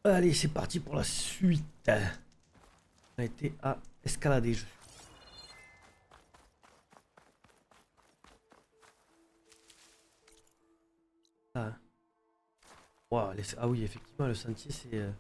Allez, c'est parti pour la suite. On a été à escalader. Ah. Wow, ah oui, effectivement, le sentier, c'est...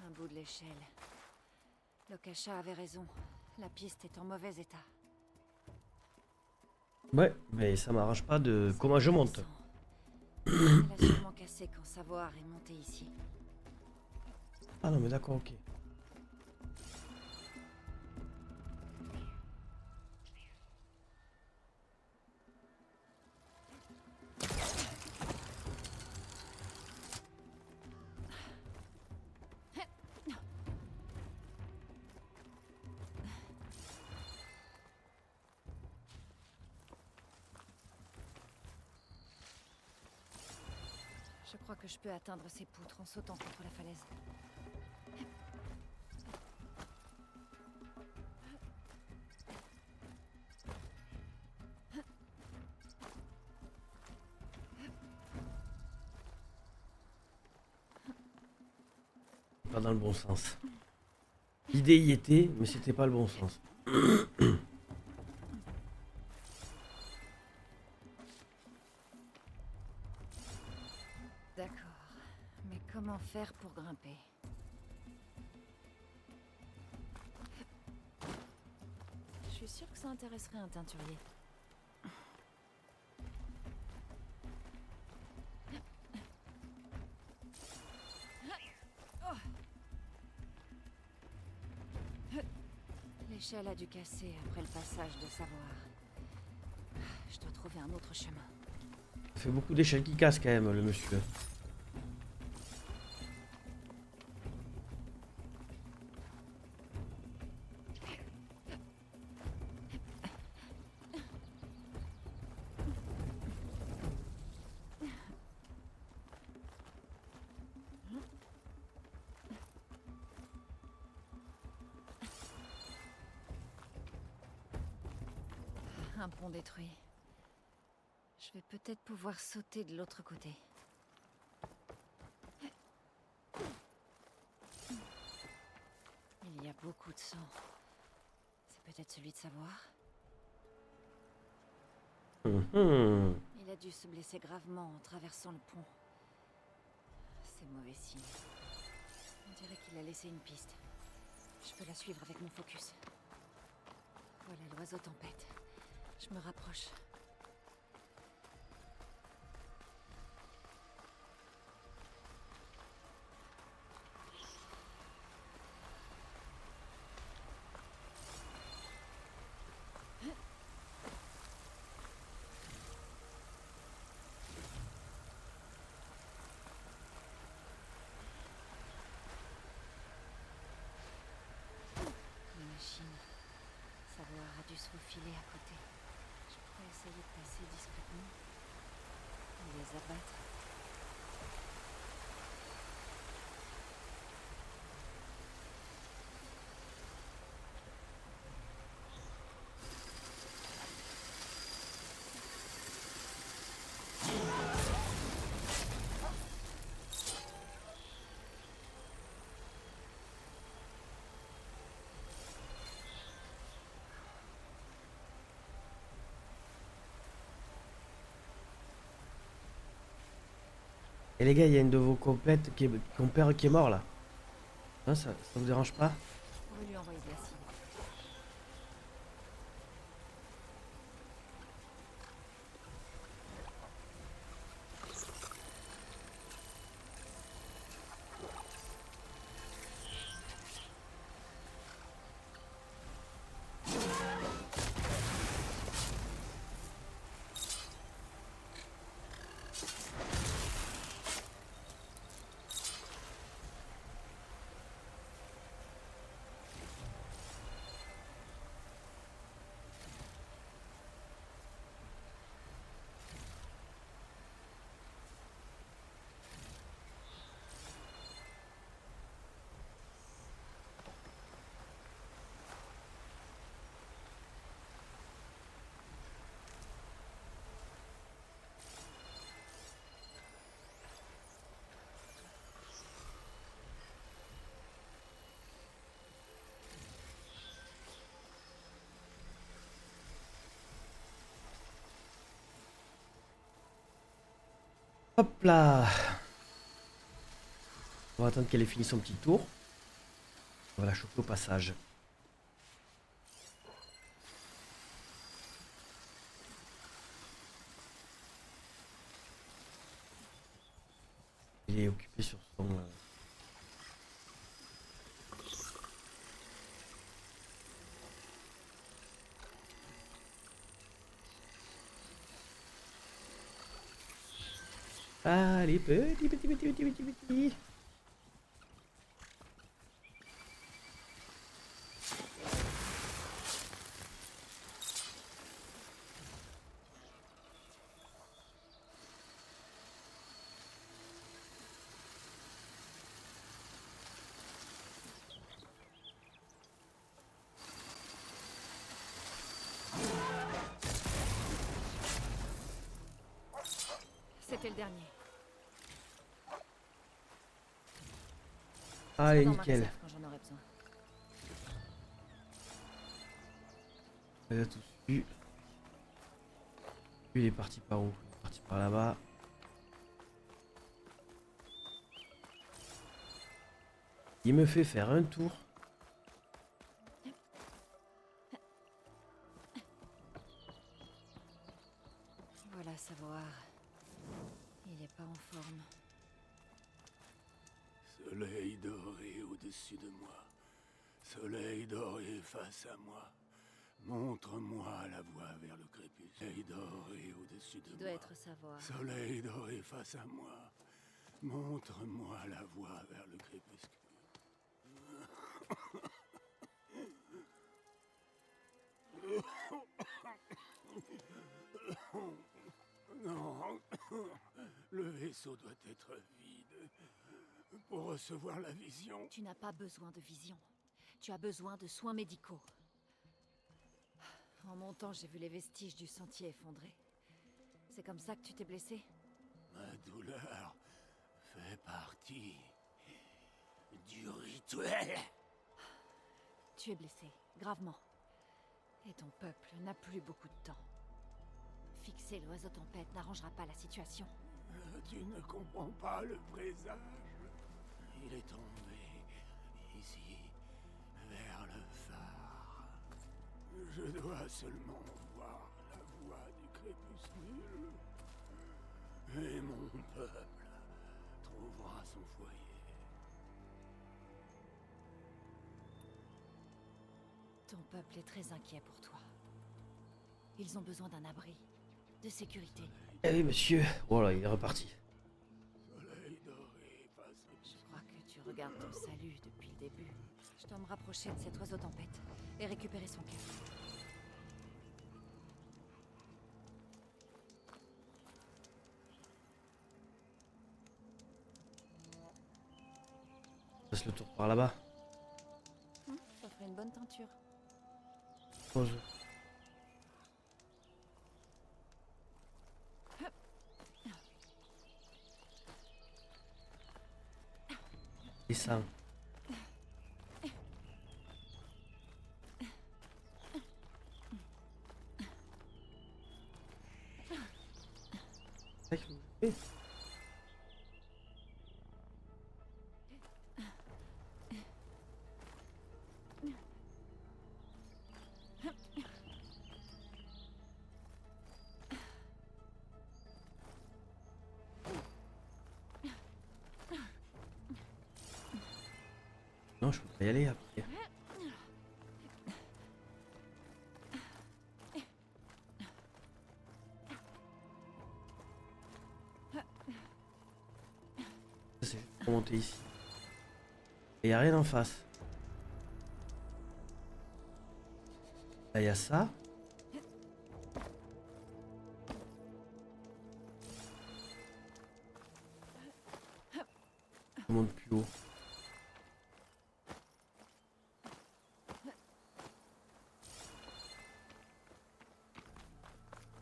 Un bout de l'échelle. Lokasha avait raison. La piste est en mauvais état. Ouais, mais ça m'arrange pas de... C'est Comment je monte? intéressant. Elle a sûrement cassé quand Savoir est monté ici. Ah non, mais d'accord, ok. Je crois que je peux atteindre ces poutres en sautant contre la falaise. Pas dans le bon sens. L'idée y était, mais c'était pas le bon sens. D'accord. Mais comment faire pour grimper? Je suis sûre que ça intéresserait un teinturier. L'échelle a dû casser après le passage de Savoir. Je dois trouver un autre chemin. Ça fait beaucoup d'échelles qui cassent quand même, le monsieur. Un pont détruit. Je vais peut-être pouvoir sauter de l'autre côté. Il y a beaucoup de sang. C'est peut-être celui de Savoir. Mhm. Il a dû se blesser gravement en traversant le pont. C'est mauvais signe. On dirait qu'il a laissé une piste. Je peux la suivre avec mon focus. Voilà l'oiseau tempête. Je me rapproche. La machine. Savoir a dû se faufiler à côté. Je pourrais essayer de passer discrètement. Et les abattre. Et les gars, il y a une de vos compères qui est mort là. Hein, ça vous dérange pas? Je pourrais lui envoyer de l'acide. Hop là. On va attendre qu'elle ait fini son petit tour. On va la choper au passage. Il est occupé sur son... Allez, petit. C'était le dernier. Allez, Dans ma nickel. réserve quand j'en aurai besoin. Elle a tout su. Lui, il est parti par où? Il est parti par là-bas. Il me fait faire un tour. Voilà, savoir. Il est pas en forme. Soleil doré au-dessus de moi. Soleil doré face à moi. Montre-moi la voie vers le crépuscule. Soleil doré au-dessus de Tu moi. dois être savoir. Soleil doré face à moi. Montre-moi la voie vers le crépuscule. Non, le vaisseau doit être vide pour recevoir la vision. Tu n'as pas besoin de vision. Tu as besoin de soins médicaux. En montant, j'ai vu les vestiges du sentier effondré. C'est comme ça que tu t'es blessé? Ma douleur fait partie du rituel. Tu es blessé, gravement. Et ton peuple n'a plus beaucoup de temps. Fixer l'oiseau tempête n'arrangera pas la situation. Tu ne comprends pas le présage. Il est tombé ici, vers le phare. Je dois seulement voir la voie du crépuscule. Et mon peuple trouvera son foyer. Ton peuple est très inquiet pour toi. Ils ont besoin d'un abri, de sécurité. Eh oui, monsieur. Voilà, il est reparti. Soleil doré face à Je crois que tu regardes ton salut depuis le début. Je dois me rapprocher de cet oiseau tempête et récupérer son cœur. Passe le tour par là-bas. Ça ferait une bonne teinture. Pose. Descends. Tac, vous faites. Non, je peux pas y aller après. Ça, c'est juste pour monter ici. Et y a rien en face. Là, y a ça. Je monte plus haut.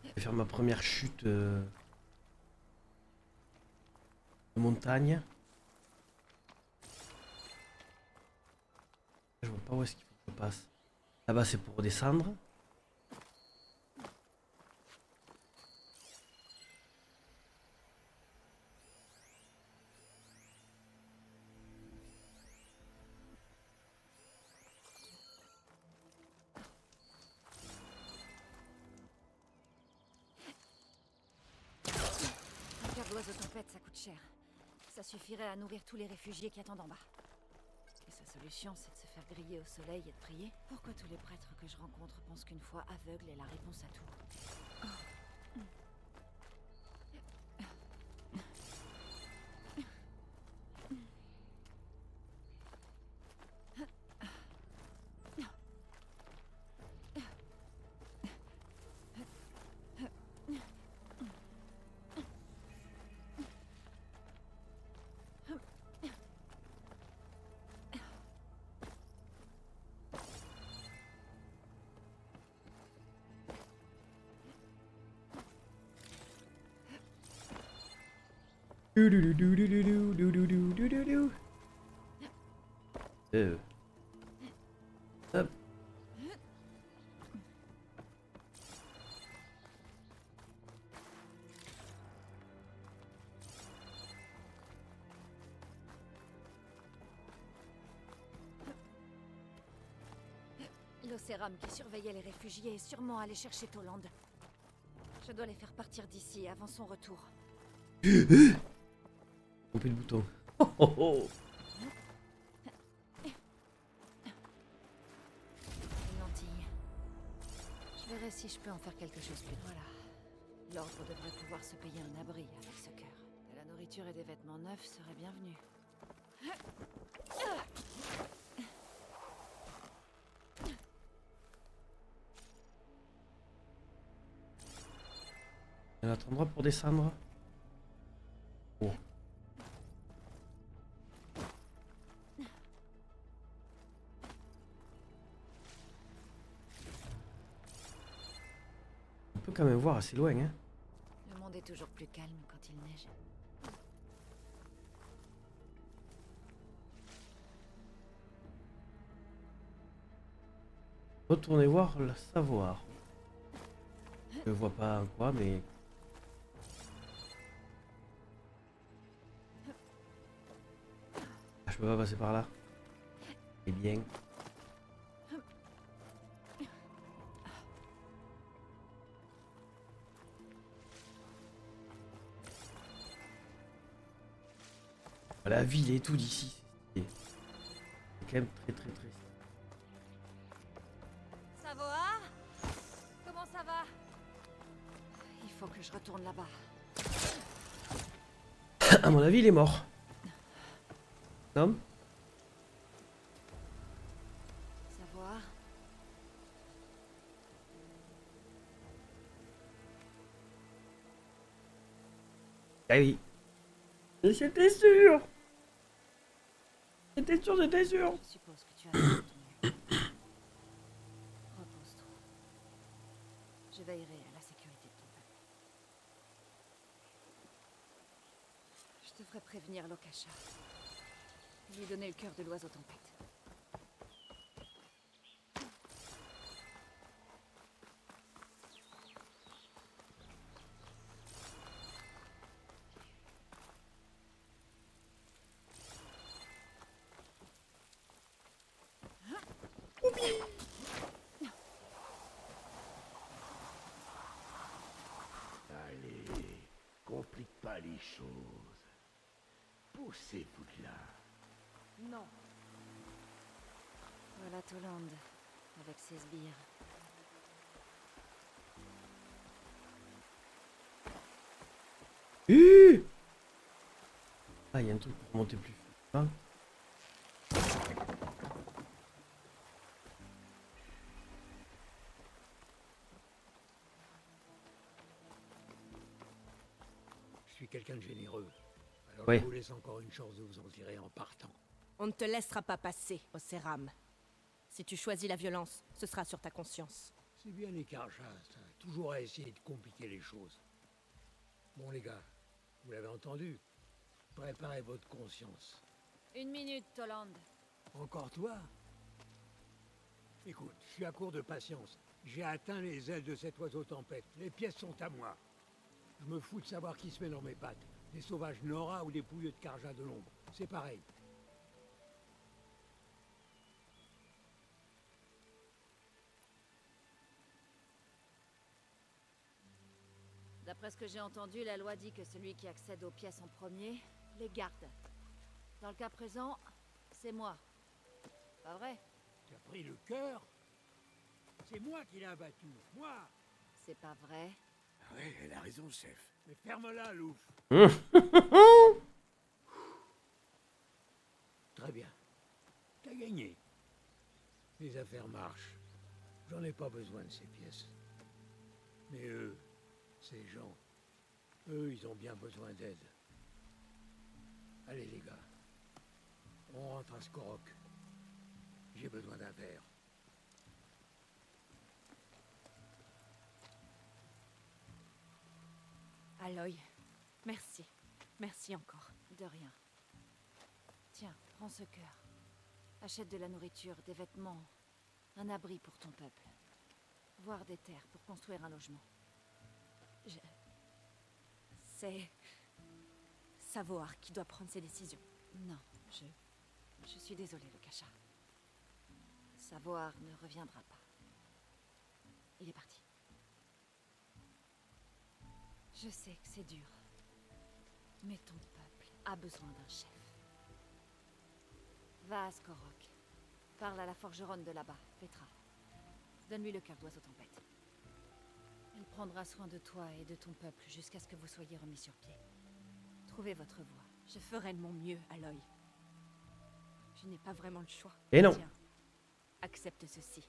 Je vais faire ma première chute de montagne. Je vois pas où est-ce qu'il faut que je passe. Là-bas, c'est pour redescendre. cher. Ça suffirait à nourrir tous les réfugiés qui attendent en bas. Et sa solution, c'est de se faire griller au soleil et de prier. Pourquoi tous les prêtres que je rencontre pensent qu'une foi aveugle est la réponse à tout? Hop. L'Océram qui surveillait les réfugiés est sûrement allé chercher Toland. Je dois les faire partir d'ici avant son retour. Couper le bouton. Oh, oh, oh. Une lentille. Je verrai si je peux en faire quelque chose plus. Voilà. L'ordre devrait pouvoir se payer un abri avec ce cœur. De la nourriture et des vêtements neufs seraient bienvenus. Il y a un autre endroit pour descendre. Oh. On peut quand même voir assez loin, hein. Le monde est toujours plus calme quand il neige. Retournez voir le savoir. Je vois pas quoi, mais... Ah, je peux pas passer par là. Eh bien... La ville et tout d'ici. C'est quand même très très très... Savoir? Comment ça va? Il faut que je retourne là-bas. À mon avis, il est mort. Non? Savoir? Ah oui. J'étais sûr. J'étais sûr, j'étais sûr. Je suppose que tu as fait ton mieux. Repose-toi. Je veillerai à la sécurité de ton peuple. Je devrais prévenir Lokasha. Lui donner le cœur de l'oiseau tempête. Allez, complique pas les choses. Poussez-vous de là. Non. Voilà Toland, avec ses sbires. Ah, il y a un truc pour monter plus. Hein? Je suis quelqu'un de généreux. Alors Ouais. je vous laisse encore une chance de vous en tirer en partant. On ne te laissera pas passer, Océram. Si tu choisis la violence, ce sera sur ta conscience. C'est bien les Karjas, toujours à essayer de compliquer les choses. Bon les gars, vous l'avez entendu. Préparez votre conscience. Une minute, Toland. Encore toi? Écoute, je suis à court de patience. J'ai atteint les ailes de cet oiseau tempête. Les pièces sont à moi. Je me fous de savoir qui se met dans mes pattes. Des sauvages Nora ou des pouilleux de Karja de l'ombre. C'est pareil. D'après ce que j'ai entendu, la loi dit que celui qui accède aux pièces en premier les garde. Dans le cas présent, c'est moi. Pas vrai? Tu as pris le cœur? C'est moi qui l'ai abattu, moi! C'est pas vrai. Ouais, elle a raison, chef. Mais ferme-la, Louf. Très bien. T'as gagné. Les affaires marchent. J'en ai pas besoin de ces pièces. Mais eux, ces gens, eux, ils ont bien besoin d'aide. Allez, les gars. On rentre à Skorok. J'ai besoin d'un verre. Aloy, merci. Merci encore. De rien. Tiens, prends ce cœur. Achète de la nourriture, des vêtements, un abri pour ton peuple. Voire des terres pour construire un logement. C'est... Savoar qui doit prendre ses décisions. Non, je suis désolée, Lokasha. Savoir ne reviendra pas. Il est parti. Je sais que c'est dur. Mais ton peuple a besoin d'un chef. Va à Skorok. Parle à la forgeronne de là-bas, Petra. Donne-lui le cœur d'oiseau tempête. Elle prendra soin de toi et de ton peuple jusqu'à ce que vous soyez remis sur pied. Trouvez votre voie. Je ferai de mon mieux, Aloy. Je n'ai pas vraiment le choix. Et non. Tiens, accepte ceci.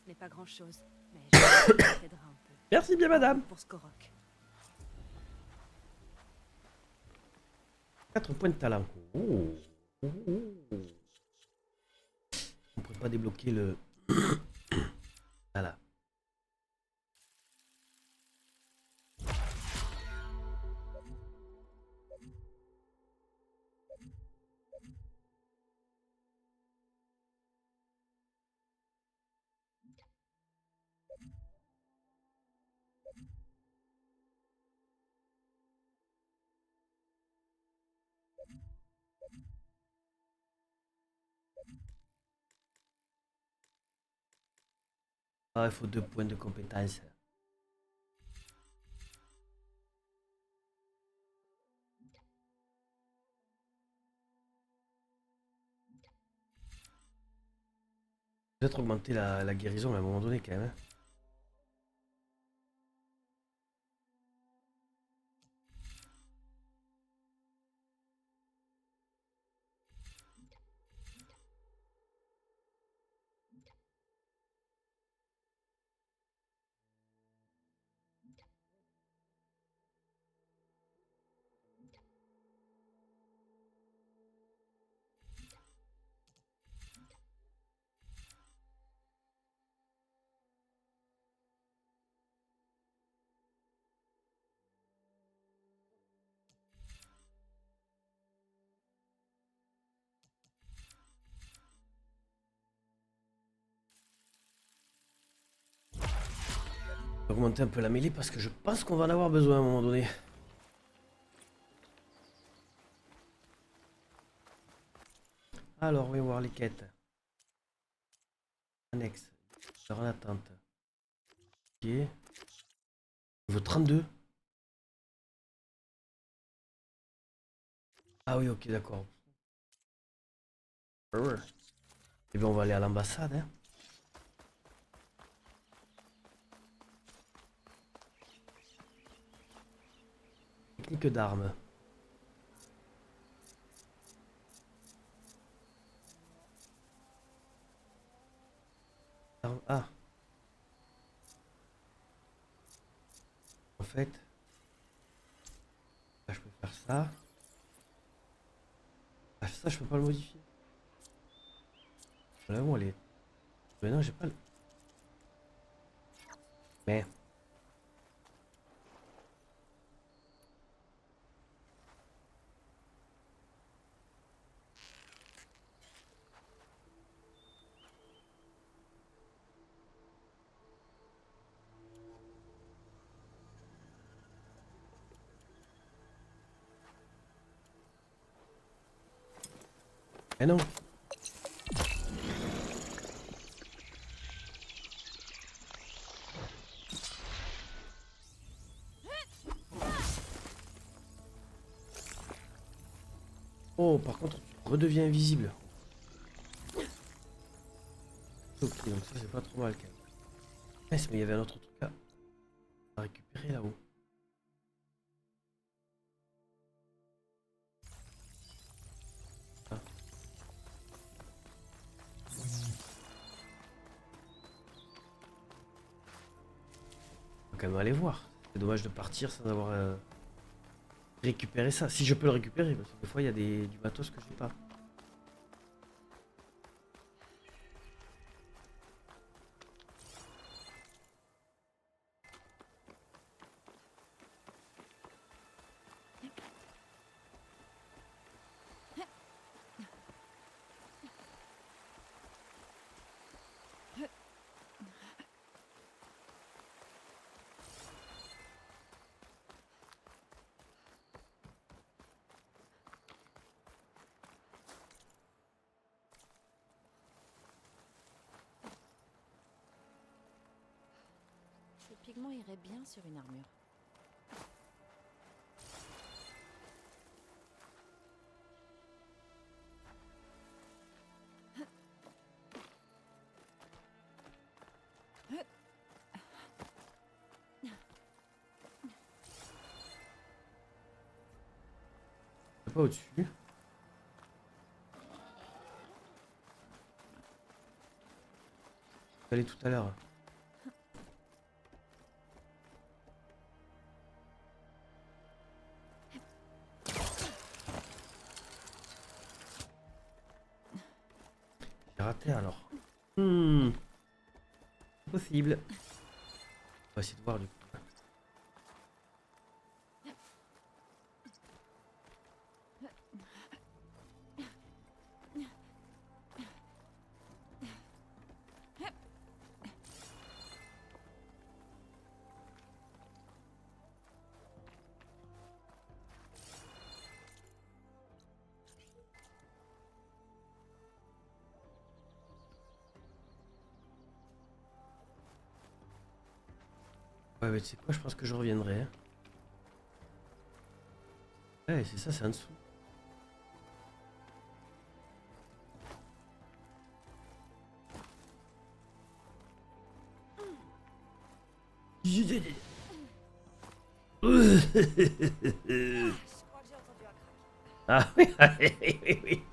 Ce n'est pas grand-chose, mais je t'aidera un peu. Merci bien, madame. Pour Skorok. 4 points de talent. Oh. On pourrait pas débloquer le... Voilà. Ah, il faut 2 points de compétence. Peut-être augmenter la guérison à un moment donné quand même. Hein. Augmenter un peu la mêlée parce que je pense qu'on va en avoir besoin à un moment donné. Alors, on va voir les quêtes. Annexe. En attente. Ok. Niveau 32. Ah oui, ok, d'accord. Et bien, on va aller à l'ambassade. Hein. Technique d'armes. Ah. En fait, là, je peux faire ça. Ah, ça, je peux pas le modifier. Là où elle est. Mais non, j'ai pas le. Mais. Mais non. Oh, par contre, tu redeviens invisible. Ok, donc ça, c'est pas trop mal quand même. Mais il y avait un autre truc à récupérer là-haut. Ah. Faut quand même aller voir. C'est dommage de partir sans avoir récupéré ça. Si je peux le récupérer, parce que des fois il y a du matos que j'ai pas. Ce pigment irait bien sur une armure. C'est pas au-dessus. Allez tout à l'heure. J'ai raté alors. Possible. On va essayer de voir du coup. Ouais, mais tu sais quoi, je pense que je reviendrai. Hein. Ouais, c'est ça, c'est en dessous. Je crois que j'ai entendu un crack. Ah oui, oui, oui, oui.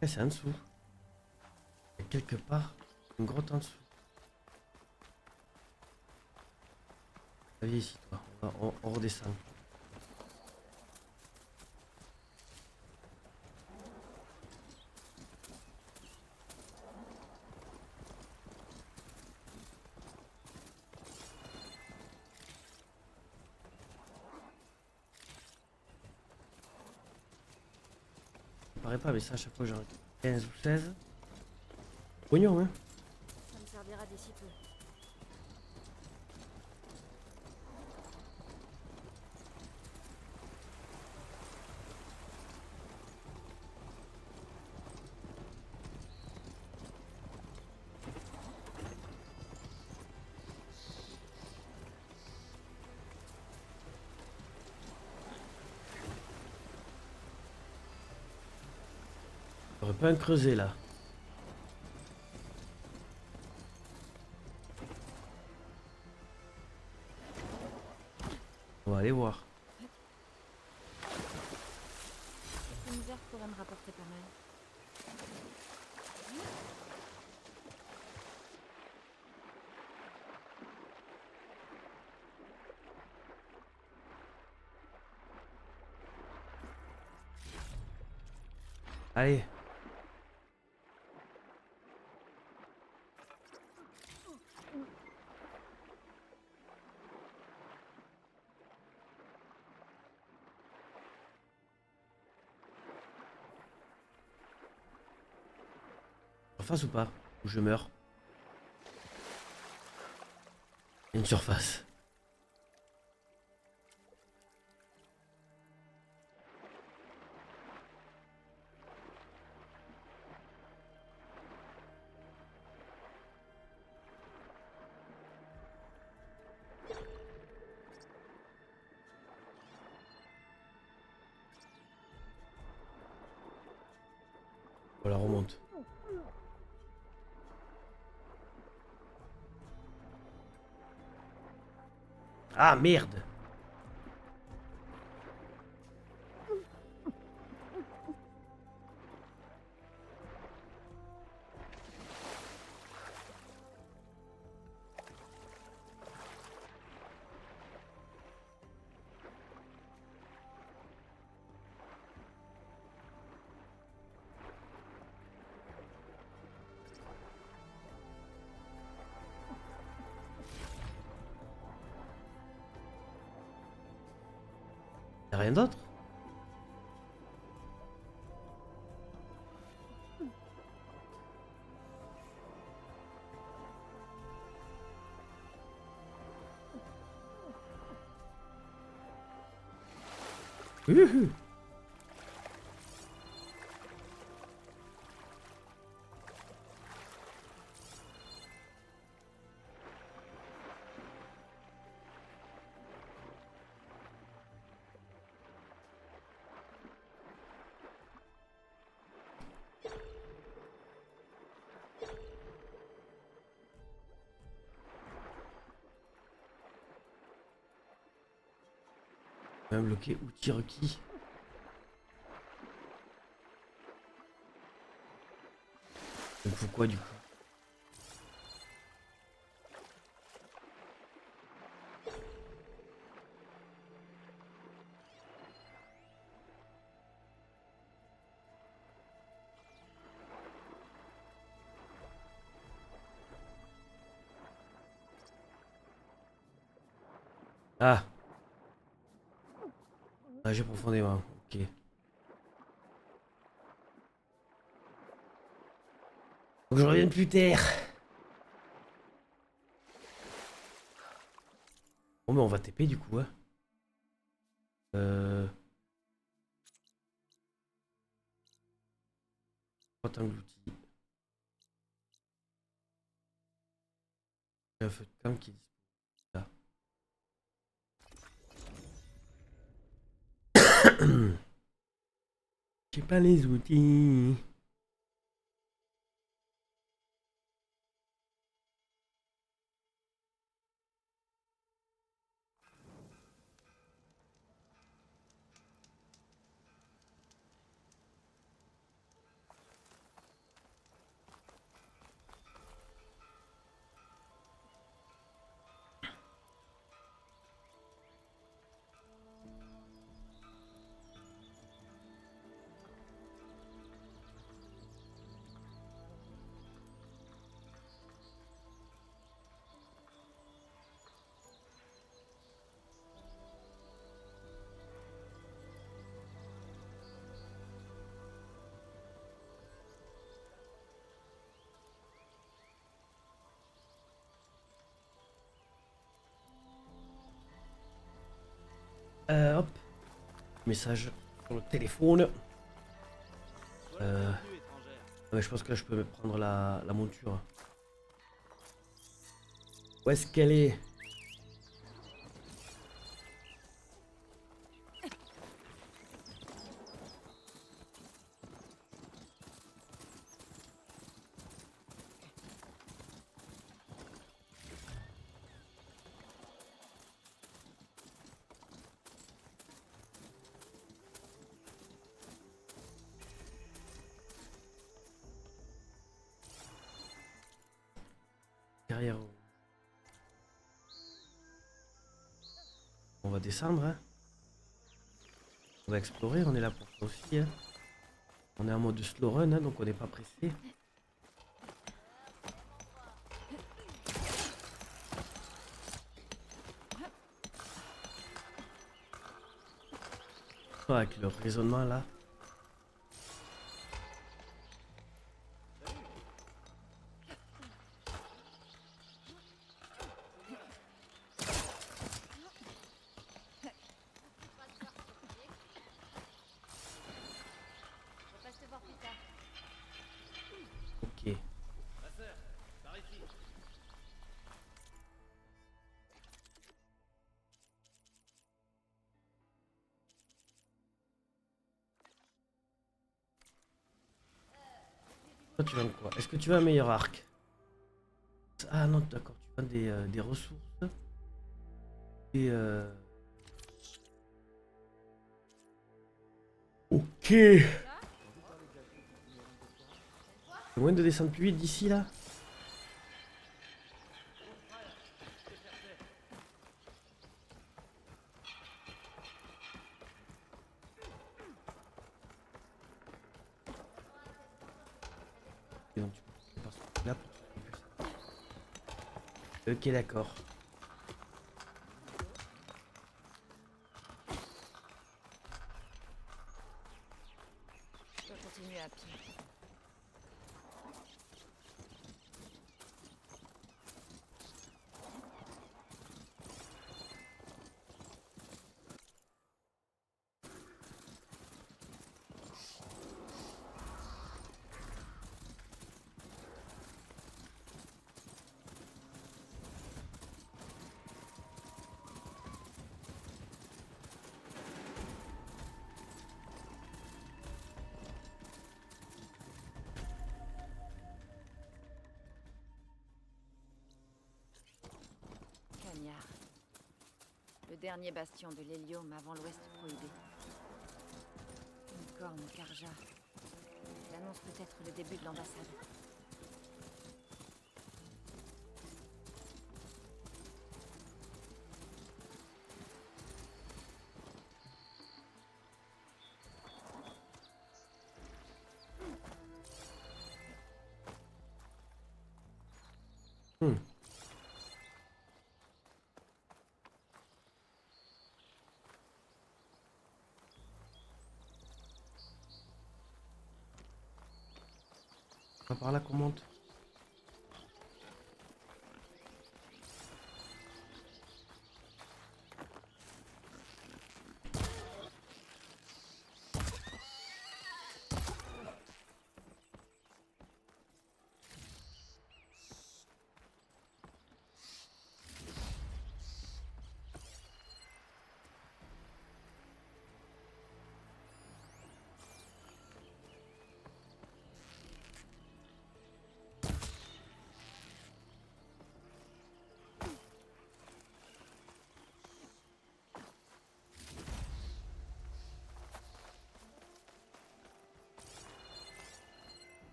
Ouais, c'est en dessous. Il y a quelque part une grotte en dessous. Viens ici, toi. On redescend. Ça paraît pas, mais ça, à chaque fois, j'en 15 ou 16. Pognon, hein. Ça me servira d'ici peu. J'aurais pas un creuset là. On va aller voir. Une verte pourrait me rapporter pas mal. Allez. Surface ou pas? Ou je meurs? Il y a une surface. Voilà, remonte. Ah merde! Y'a rien d'autre? Youhou. Même bloqué outil requis. Donc pourquoi du coup? Ah! Ah, j'ai profondément. Ok. Faut que je revienne plus tard. Bon, mais on va TP du coup, hein. Droite engloutie. Il y a un feu de camp qui est là. J'ai pas les outils. Hop. Message sur le téléphone. Ouais, je pense que là je peux me prendre la monture. Où est-ce qu'elle est? Derrière. On va descendre, hein. On va explorer, on est là pour ça aussi, hein. On est en mode slow run, hein, donc on n'est pas pressé. Oh, avec le raisonnement là. Ok. Toi, tu veux quoi? Est-ce que tu veux un meilleur arc? Ah non, d'accord, tu veux des ressources. Et Ok. C'est moyen de descendre plus vite d'ici là? Et donc, tu peux passer là pour que tu puisses- Ok, d'accord. Je dois continuer à pied. Cagnard. Le dernier bastion de l'hélium avant l'Ouest prohibé. Une corne Karja. Elle annonce peut-être le début de l'ambassade. Hmm. On va par là qu'on monte.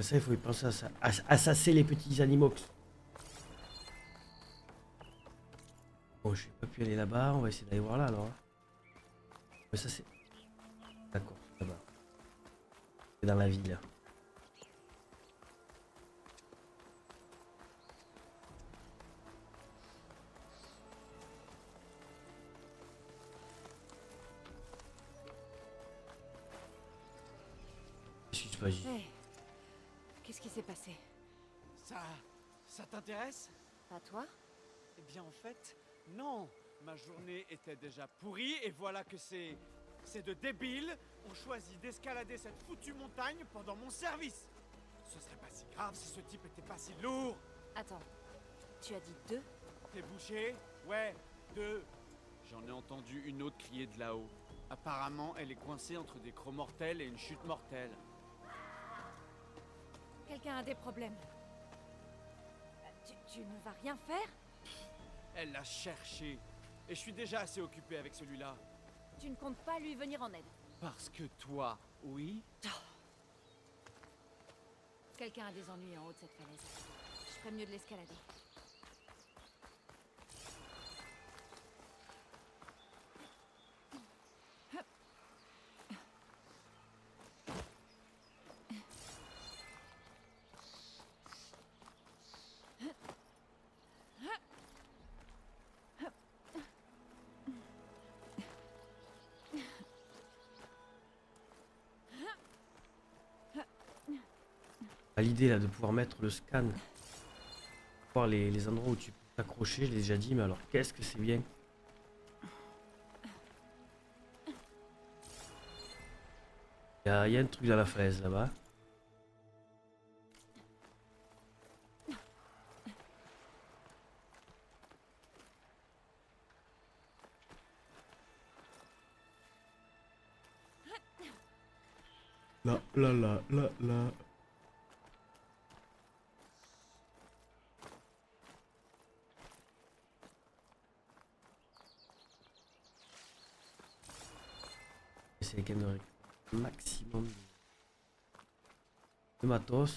Ça, il faut y penser à ça. Assasser les petits animaux. Bon, je n'ai pas pu aller là-bas. On va essayer d'aller voir là alors. Mais ça, c'est. D'accord, là-bas. C'est dans la ville. Je suis pas dit. Hé, qu'est-ce qui s'est passé? Ça t'intéresse? Pas toi? Eh bien en fait, non. Ma journée était déjà pourrie et voilà que ces deux débiles ont choisi d'escalader cette foutue montagne pendant mon service. Ce serait pas si grave si ce type était pas si lourd. Attends, tu as dit 2? T'es bouché? Ouais, 2. J'en ai entendu une autre crier de là-haut. Apparemment, elle est coincée entre des crocs mortels et une chute mortelle. Quelqu'un a des problèmes. Tu ne vas rien faire? Elle l'a cherché. Et je suis déjà assez occupé avec celui-là. Tu ne comptes pas lui venir en aide? Parce que toi, oui? Quelqu'un a des ennuis en haut de cette falaise. Je ferais mieux de l'escalader. L'idée là de pouvoir mettre le scan, voir les endroits où tu peux t'accrocher, je l'ai déjà dit, mais alors qu'est-ce que c'est bien. Il y a un truc dans la falaise là-bas. Là, là, là, là, là. Essayer quand même de récupérer un maximum de matos.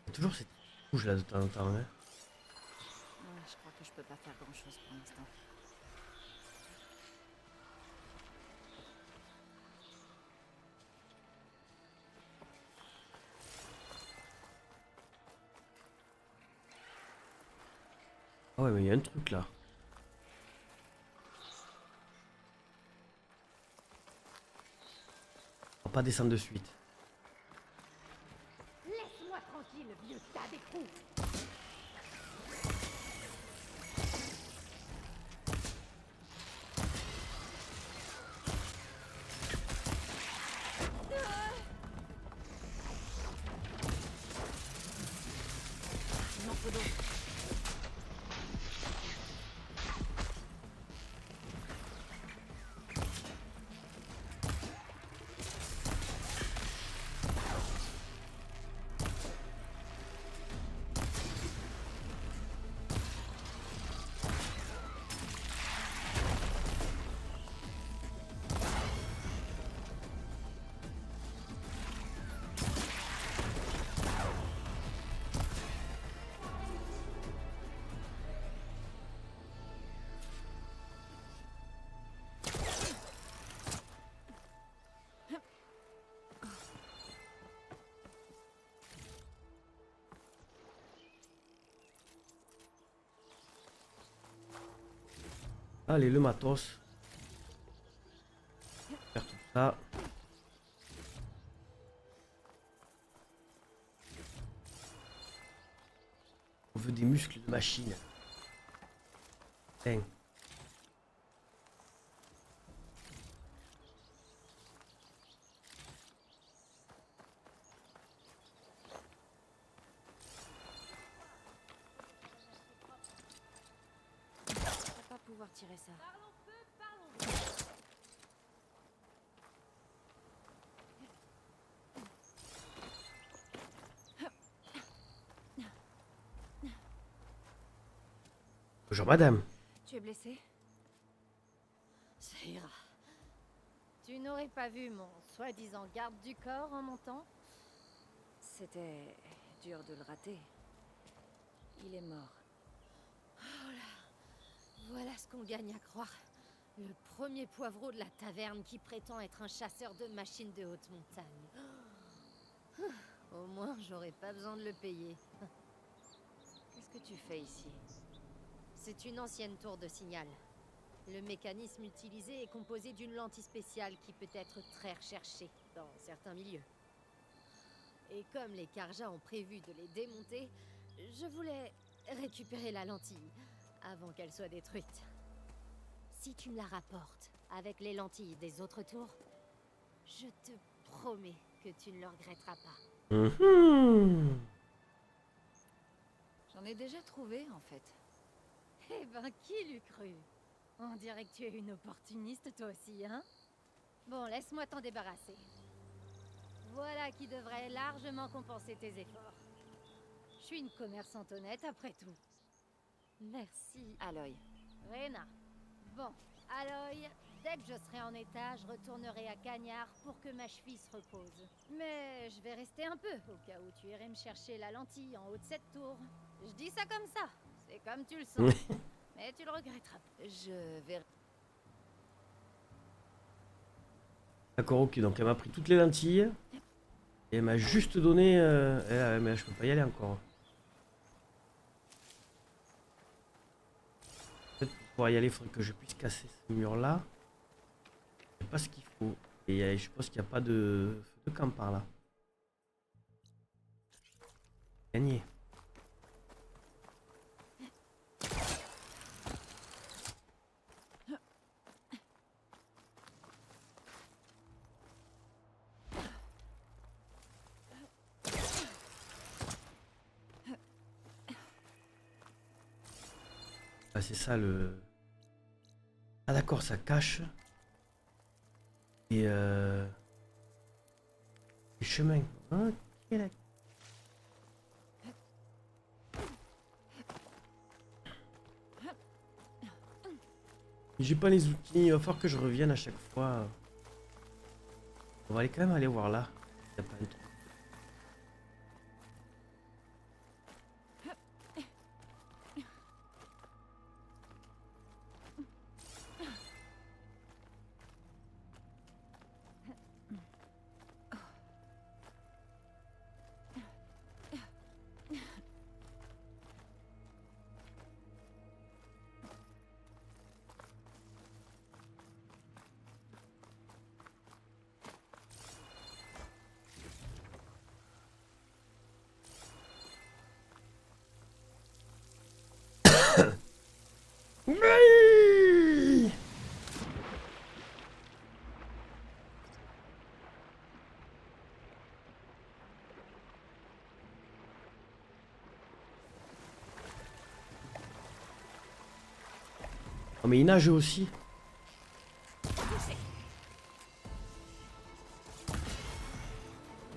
Il y a toujours cette bouge là de temps en temps. Hein. Je crois que je peux pas faire grand-chose pour l'instant. Ah ouais, mais il y a un truc là. On va pas descendre de suite. Laisse-moi tranquille, vieux tas d'écrous. Il m'en faut d'autres. Allez, le matos. Faire tout ça. On veut des muscles de machine. Tiens. Je vais pas pouvoir tirer ça. Bonjour madame. Tu es blessé? Ça ira. Tu n'aurais pas vu mon soi-disant garde du corps en montant? C'était dur de le rater. Il est mort. Voilà ce qu'on gagne à croire. Le premier poivreau de la taverne qui prétend être un chasseur de machines de haute montagne. Au moins, j'aurais pas besoin de le payer. Qu'est-ce que tu fais ici? C'est une ancienne tour de signal. Le mécanisme utilisé est composé d'une lentille spéciale qui peut être très recherchée dans certains milieux. Et comme les Karja ont prévu de les démonter, je voulais récupérer la lentille avant qu'elle soit détruite. Si tu me la rapportes avec les lentilles des autres tours, je te promets que tu ne le regretteras pas. Mhm. J'en ai déjà trouvé, en fait. Eh ben, qui l'eût cru? On dirait que tu es une opportuniste, toi aussi, hein? Bon, laisse-moi t'en débarrasser. Voilà qui devrait largement compenser tes efforts. Je suis une commerçante honnête, après tout. Merci. Aloy. Rena. Bon, Aloy, dès que je serai en état, je retournerai à Cagnard pour que ma cheville se repose. Mais je vais rester un peu, au cas où tu irais me chercher la lentille en haut de cette tour. Je dis ça comme ça, c'est comme tu le sens. Mais tu le regretteras pas. Je vais... D'accord, ok, donc elle m'a pris toutes les lentilles. Et elle m'a juste donné... mais je peux pas y aller encore. Peut-être pour pouvoir y aller, il faudrait que je puisse casser ce mur-là. Je sais pas ce qu'il faut. Et je suppose qu'il n'y a pas de feu de camp par là. Gagné. Ah, c'est ça le... Ah d'accord, ça cache. Et les chemins. Ok, d'accord. J'ai pas les outils, il va falloir que je revienne à chaque fois. On va aller quand même aller voir là. Y a pas un truc. Oui. Oh mais il nage aussi.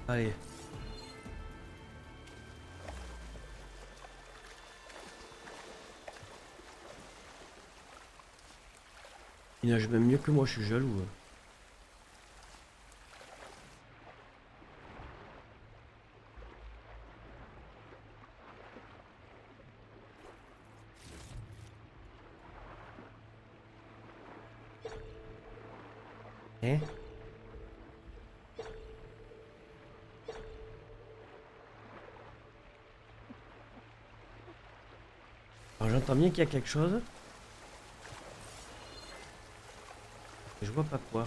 Allez. Il nage même mieux que moi, je suis jaloux. Hein? Alors j'entends bien qu'il y a quelque chose. Mais je vois pas quoi.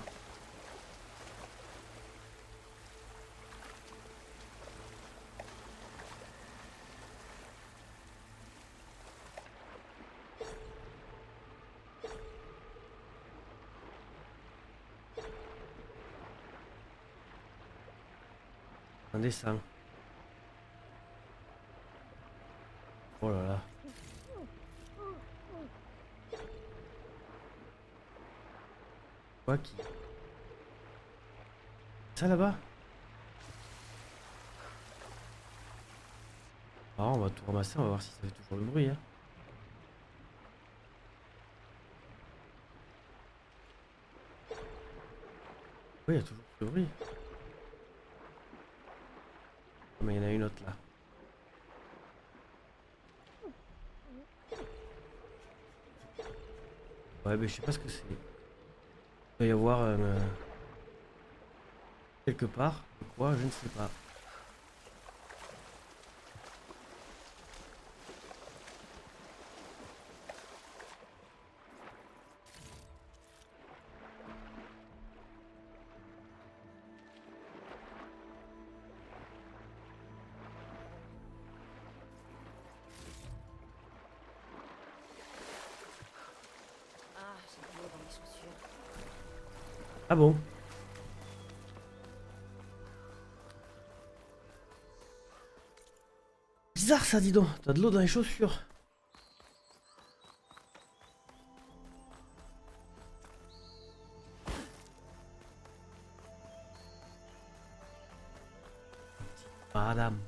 Un dessin. Oh là là. Quoi qui... Ça là-bas? Ah, on va tout ramasser, on va voir si ça fait toujours le bruit. Hein. Oui, il y a toujours le bruit. Oh, mais il y en a une autre là. Ouais, mais je sais pas ce que c'est. Il doit y avoir quelque part. Quoi, je ne sais pas. Ah, j'ai de l'eau dans mes chaussures. Ah bon? Bizarre ça, dis donc. T'as de l'eau dans les chaussures. Madame.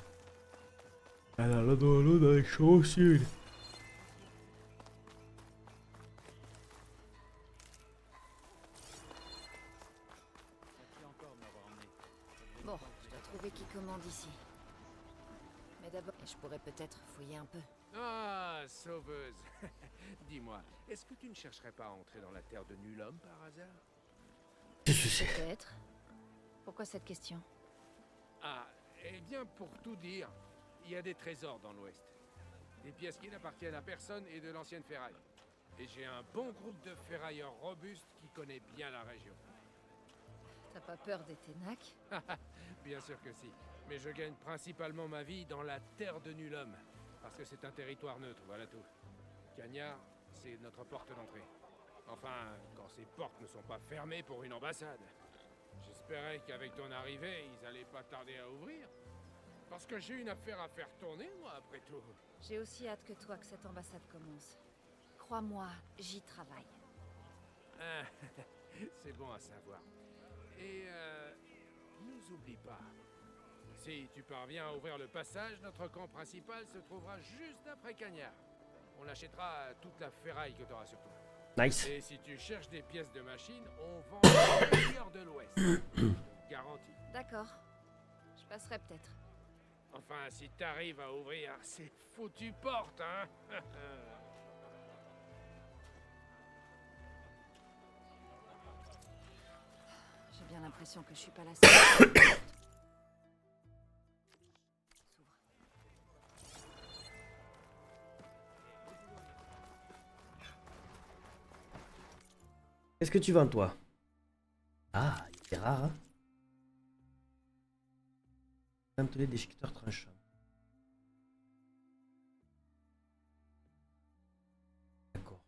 Elle a l'eau dans les chaussures. Merci encore de m'avoir emmené. Bon, je dois trouver qui commande ici. Mais d'abord, je pourrais peut-être fouiller un peu. Ah, sauveuse. Dis-moi, est-ce que tu ne chercherais pas à entrer dans la terre de nul homme par hasard? Qu'est-ce que c'est? Peut-être. Pourquoi cette question? Ah, eh bien, pour tout dire, il y a des trésors dans l'Ouest. Des pièces qui n'appartiennent à personne et de l'ancienne ferraille. Et j'ai un bon groupe de ferrailleurs robustes qui connaît bien la région. T'as pas peur des Ténacs? Bien sûr que si. Mais je gagne principalement ma vie dans la terre de nul homme. Parce que c'est un territoire neutre, voilà tout. Cagnard, c'est notre porte d'entrée. Enfin, quand ces portes ne sont pas fermées pour une ambassade. J'espérais qu'avec ton arrivée, ils allaient pas tarder à ouvrir. Parce que j'ai une affaire à faire tourner, moi, après tout. J'ai aussi hâte que toi que cette ambassade commence. Crois-moi, j'y travaille. Ah, c'est bon à savoir. Et nous oublie pas. Si tu parviens à ouvrir le passage, notre camp principal se trouvera juste après Cagnard. On achètera toute la ferraille que tu auras sur toi. Nice. Et si tu cherches des pièces de machine, on vend le meilleur de l'Ouest. Garantie. D'accord. Je passerai peut-être. Enfin, si t'arrives à ouvrir ces foutues portes, hein. J'ai bien l'impression que je suis pas la seule. S'ouvre. Qu'est-ce que tu vends, toi? Ah, c'est rare, hein? Pistolet déchiqueteur tranchant. D'accord.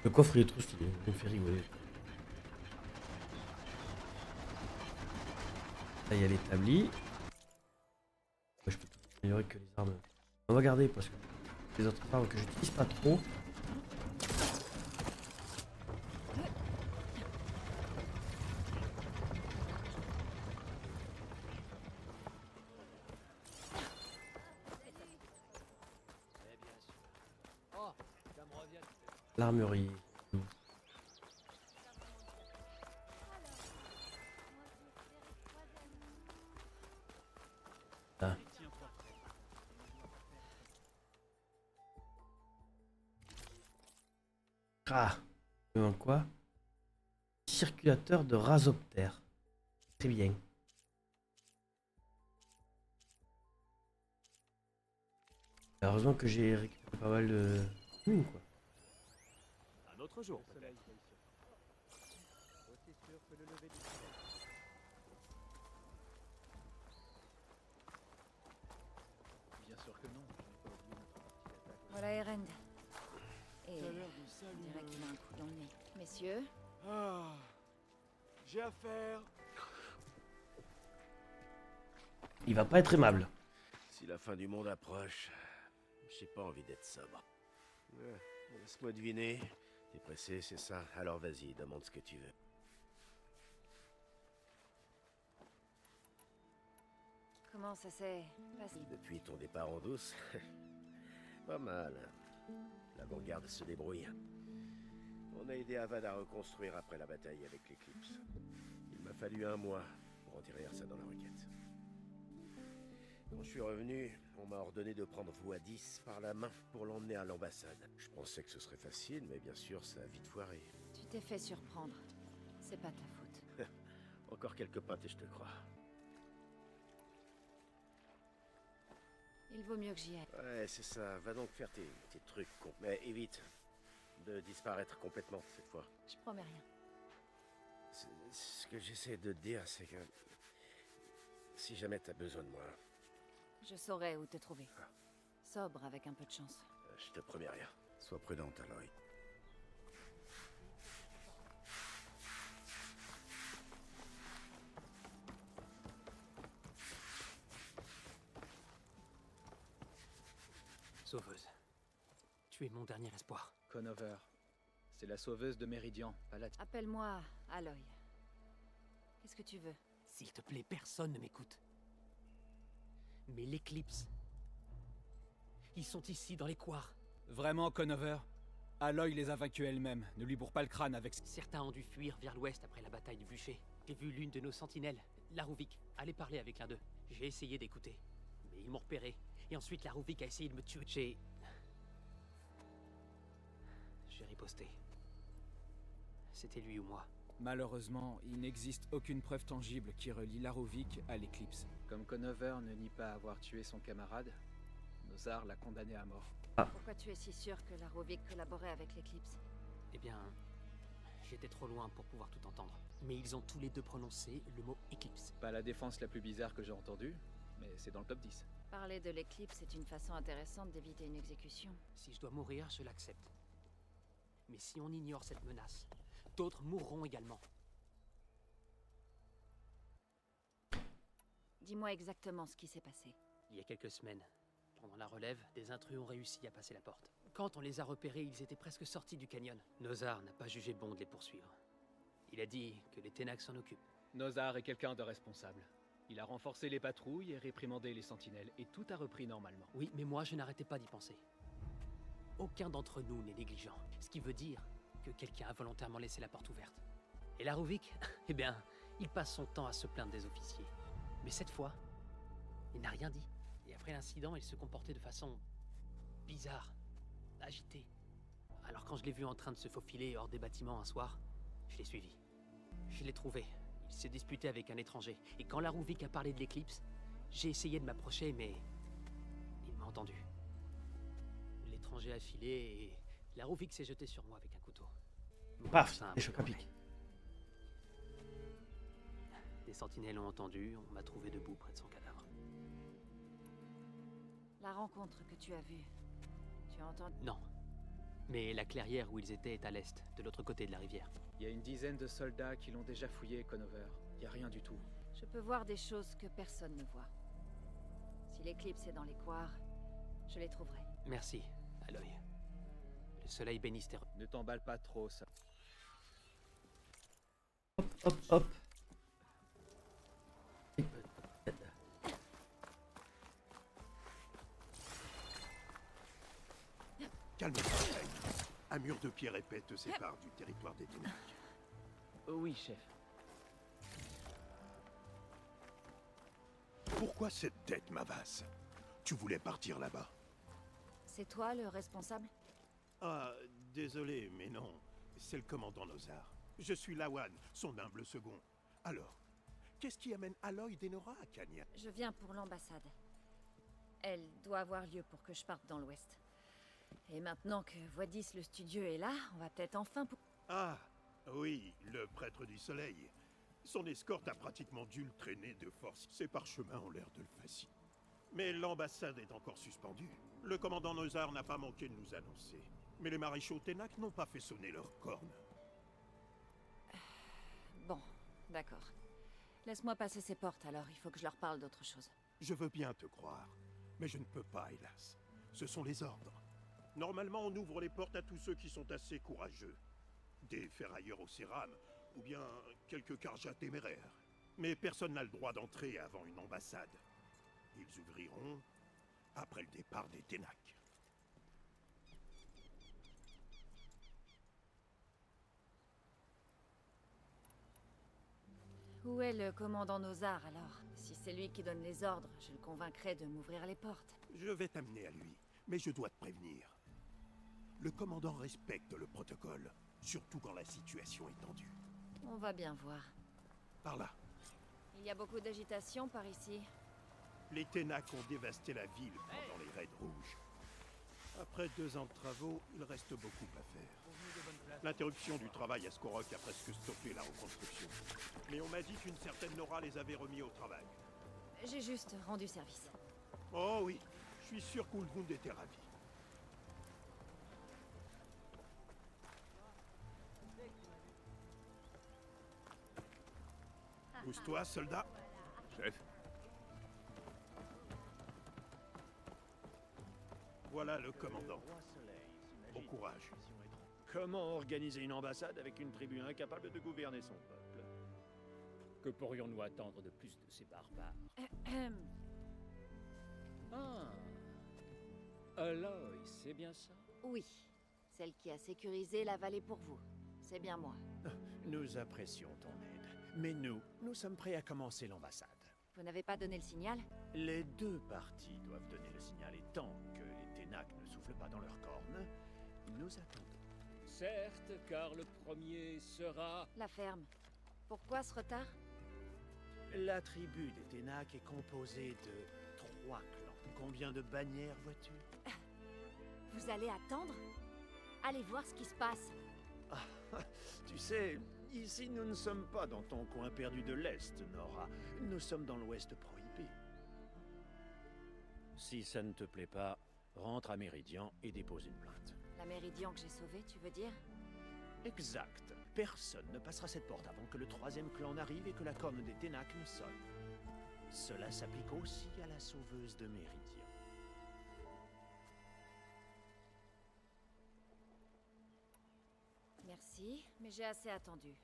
Le coffre il est trop stylé, il me fait rigoler. Là il y a l'établi. Ouais, je peux tout améliorer que les armes. On va garder parce que les autres armes que j'utilise pas trop. L'armurerie. Ah. Ah. Il me manque quoi? Circulateur de rasoptère. Très bien. Heureusement que j'ai récupéré pas mal de quoi. Un autre jour, peut-être. Bien sûr que non. Je n'ai pas oublié notre partie d'attaque. Voilà Erend. Et T'as l'air de on saluer. dirait qu'il a un coup dans le nez. Messieurs, Ah, j'ai affaire. Il va pas être aimable. Si la fin du monde approche, j'ai pas envie d'être sobre. Ouais, laisse-moi deviner. T'es pressé, c'est ça? Alors vas-y, demande ce que tu veux. comment ça s'est passé? Depuis ton départ en douce, pas mal. L'avant-garde se débrouille. On a aidé Avad à reconstruire après la bataille avec l'Éclipse. Il m'a fallu 1 mois pour enterrer ça dans la requête. Quand je suis revenu, on m'a ordonné de prendre Voadis par la main pour l'emmener à l'ambassade. Je pensais que ce serait facile, mais bien sûr, ça a vite foiré. Tu t'es fait surprendre. C'est pas ta faute. Encore quelques pattes et je te crois. Il vaut mieux que j'y aille. Ouais, c'est ça. Va donc faire tes trucs cons. Mais évite de disparaître complètement cette fois. Je promets rien. Ce que j'essaie de te dire, c'est que si jamais t'as besoin de moi, Je saurai où te trouver. Sobre avec un peu de chance. je te promets rien. Sois prudente, Aloy. Sauveuse. Tu es mon dernier espoir. Conover. C'est la sauveuse de Méridian, pas la... Appelle-moi Aloy. Qu'est-ce que tu veux? S'il te plaît, personne ne m'écoute. Mais l'Éclipse... Ils sont ici, dans les couards. Vraiment, Conover? Aloy les a vaincus elle-même. Ne lui bourre pas le crâne avec... Certains ont dû fuir vers l'ouest après la bataille de Bûcher. J'ai vu l'une de nos sentinelles, Larouvik, aller parler avec l'un d'eux. J'ai essayé d'écouter, mais ils m'ont repéré. Et ensuite, Larouvik a essayé de me tuer. J'ai riposté. C'était lui ou moi. Malheureusement, il n'existe aucune preuve tangible qui relie Larouvik à l'Éclipse. Comme Conover ne nie pas avoir tué son camarade, Nozar l'a condamné à mort. Pourquoi tu es si sûr que la Rovik collaborait avec l'Éclipse? Eh bien, j'étais trop loin pour pouvoir tout entendre. Mais ils ont tous les deux prononcé le mot Éclipse. Pas la défense la plus bizarre que j'ai entendue, mais c'est dans le top 10. Parler de l'Éclipse est une façon intéressante d'éviter une exécution. Si je dois mourir, je l'accepte. Mais si on ignore cette menace, d'autres mourront également. Dis-moi exactement ce qui s'est passé. Il y a quelques semaines, pendant la relève, des intrus ont réussi à passer la porte. Quand on les a repérés, ils étaient presque sortis du canyon. Nozar n'a pas jugé bon de les poursuivre. Il a dit que les Ténac s'en occupent. Nozar est quelqu'un de responsable. Il a renforcé les patrouilles et réprimandé les sentinelles, et tout a repris normalement. Oui, mais moi je n'arrêtais pas d'y penser. Aucun d'entre nous n'est négligent, ce qui veut dire que quelqu'un a volontairement laissé la porte ouverte. Et Larovic, eh bien, il passe son temps à se plaindre des officiers. Mais cette fois, il n'a rien dit. Et après l'incident, il se comportait de façon bizarre, agitée. Alors quand je l'ai vu en train de se faufiler hors des bâtiments un soir, je l'ai suivi. Je l'ai trouvé. Il s'est disputé avec un étranger. Et quand Larovic a parlé de l'éclipse, j'ai essayé de m'approcher, mais il m'a entendu. L'étranger a filé et Larovic s'est jeté sur moi avec un couteau. Paf, Ça a un les peu chocs à pic. tourné. Les sentinelles ont entendu, on m'a trouvé debout près de son cadavre. La rencontre que tu as vue, tu as entendu... Non. Mais la clairière où ils étaient est à l'est, de l'autre côté de la rivière. Il y a une dizaine de soldats qui l'ont déjà fouillé, Conover. Il n'y a rien du tout. Je peux voir des choses que personne ne voit. Si l'éclipse est dans les couards, je les trouverai. Merci, Aloy. Le soleil bénisse tes... Ne t'emballe pas trop, ça. Hop, hop, hop. Calme-toi, Kane. Un mur de pierre épais te sépare du territoire des Ténac. Oui, chef. Pourquoi cette tête, Mavas? Tu voulais partir là-bas? C'est toi le responsable? Ah, désolé, mais non. C'est le commandant Nozar. Je suis Lawan, son humble second. Alors, qu'est-ce qui amène Aloy Denora à Cagna? Je viens pour l'ambassade. Elle doit avoir lieu pour que je parte dans l'ouest. Et maintenant que Voidis le studieux est là, on va peut-être enfin... Ah, oui, le prêtre du soleil. Son escorte a pratiquement dû le traîner de force. Ses parchemins ont l'air de le fasciner. Mais l'ambassade est encore suspendue. Le commandant Nozar n'a pas manqué de nous annoncer. Mais les maréchaux Ténac n'ont pas fait sonner leurs cornes. Bon, d'accord. Laisse-moi passer ces portes alors, il faut que je leur parle d'autre chose. Je veux bien te croire, mais je ne peux pas, hélas. Ce sont les ordres. Normalement, on ouvre les portes à tous ceux qui sont assez courageux. Des ferrailleurs au cérame, ou bien quelques carjas téméraires. Mais personne n'a le droit d'entrer avant une ambassade. Ils ouvriront après le départ des Ténac. Où est le commandant Nozar alors? Si c'est lui qui donne les ordres, je le convaincrai de m'ouvrir les portes. Je vais t'amener à lui, mais je dois te prévenir. Le commandant respecte le protocole, surtout quand la situation est tendue. On va bien voir. Par là, Il y a beaucoup d'agitation par ici. les Ténac ont dévasté la ville pendant les raids rouges. Après 2 ans de travaux, il reste beaucoup à faire. L'interruption du travail à Skorok a presque stoppé la reconstruction. Mais on m'a dit qu'une certaine Nora les avait remis au travail. J'ai juste rendu service. Oh oui, je suis sûr qu'Ulvund était ravi. Pousse-toi, soldat. Chef, Voilà le commandant. Bon courage. comment organiser une ambassade avec une tribu incapable de gouverner son peuple? Que pourrions-nous attendre de plus de ces barbares? Ah, Aloy, c'est bien ça? Oui, celle qui a sécurisé la vallée pour vous. C'est bien moi. Nous apprécions ton aide. Mais nous sommes prêts à commencer l'ambassade. Vous n'avez pas donné le signal? Les deux parties doivent donner le signal et tant que les Ténac ne soufflent pas dans leurs cornes, nous attendons. Certes, car le premier sera... La ferme. Pourquoi ce retard? La tribu des Ténac est composée de 3 clans. Combien de bannières vois-tu? Vous allez attendre? Allez voir ce qui se passe. Tu sais, ici nous ne sommes pas dans ton coin perdu de l'Est, Nora. Nous sommes dans l'Ouest prohibé. Si ça ne te plaît pas, rentre à Méridian et dépose une plainte. La Méridian que j'ai sauvée, tu veux dire? Exact. Personne ne passera cette porte avant que le troisième clan n'arrive et que la corne des Ténac ne sonne. Cela s'applique aussi à la sauveuse de Méridian. Merci, mais j'ai assez attendu.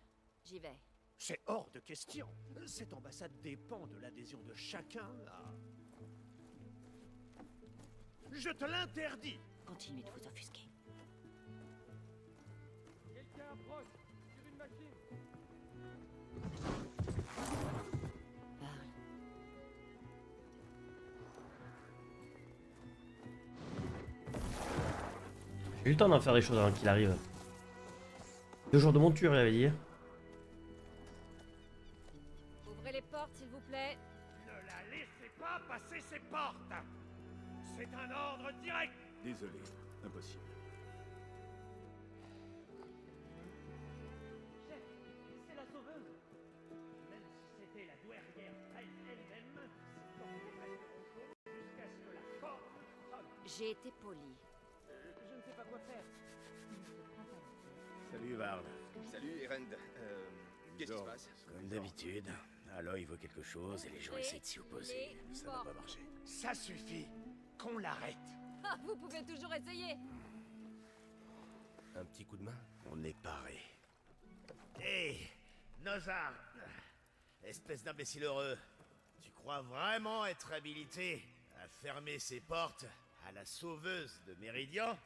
J'y vais. C'est hors de question. Cette ambassade dépend de l'adhésion de chacun à... Je te l'interdis! Continuez de vous offusquer. Quelqu'un approche sur une machine. Parle. J'ai eu le temps d'en faire des choses avant qu'il arrive. 2 jours de monture, il avait dit. Ouvrez les portes, s'il vous plaît. Ne la laissez pas passer ces portes! C'est un ordre direct! Désolé, impossible. C'est la sauveuse! Même si c'était la douairière elle-même, c'est comme nous resterons clos jusqu'à ce que la corne sonne. J'ai été poli. Je ne sais pas quoi faire. Salut, Varl. Salut, Erend. Qu'est-ce qui se passe? Comme d'habitude, Aloy veut quelque chose et les gens essaient de s'y opposer. Ça n'a pas marché. Ça suffit! Qu'on l'arrête! Ah, vous pouvez toujours essayer. Un petit coup de main? On est paré. Hé, Nozar! Espèce d'imbécile heureux. Tu crois vraiment être habilité à fermer ces portes à la sauveuse de Méridian?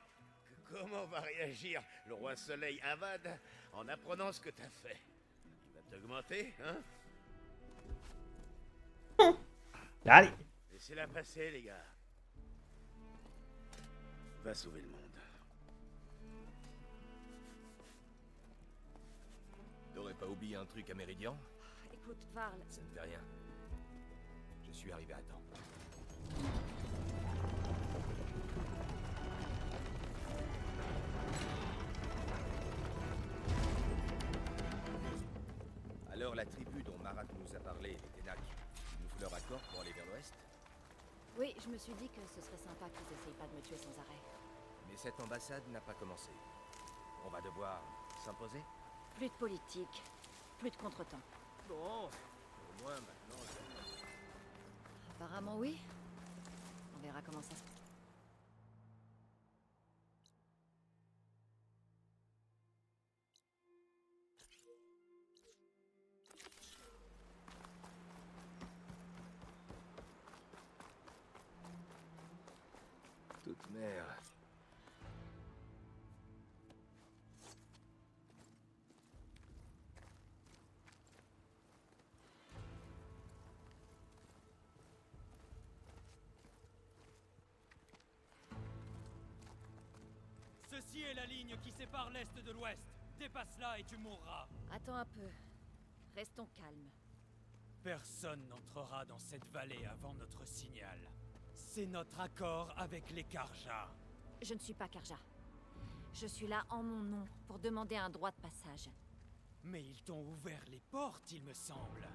Comment va réagir le roi Soleil Avad en apprenant ce que t'as fait? Il va t'augmenter, hein? Allez. Laissez-la passer, les gars. Va sauver le monde. T'aurais pas oublié un truc à Méridian? Écoute, Varl. Ça ne fait rien. Je suis arrivé à temps. Alors la tribu dont Marat nous a parlé, les Ténac, il nous faut leur accord pour aller vers l'ouest? Oui, je me suis dit que ce serait sympa qu'ils essayent pas de me tuer sans arrêt. Mais cette ambassade n'a pas commencé. On va devoir s'imposer? Plus de politique, plus de contretemps. Bon, au moins maintenant... Apparemment oui. On verra comment ça se passe. Toute merde. Ceci est la ligne qui sépare l'Est de l'Ouest. Dépasse-la et tu mourras. Attends un peu. Restons calmes. Personne n'entrera dans cette vallée avant notre signal. C'est notre accord avec les Karja. Je ne suis pas Karja. Je suis là en mon nom pour demander un droit de passage. Mais ils t'ont ouvert les portes, il me semble.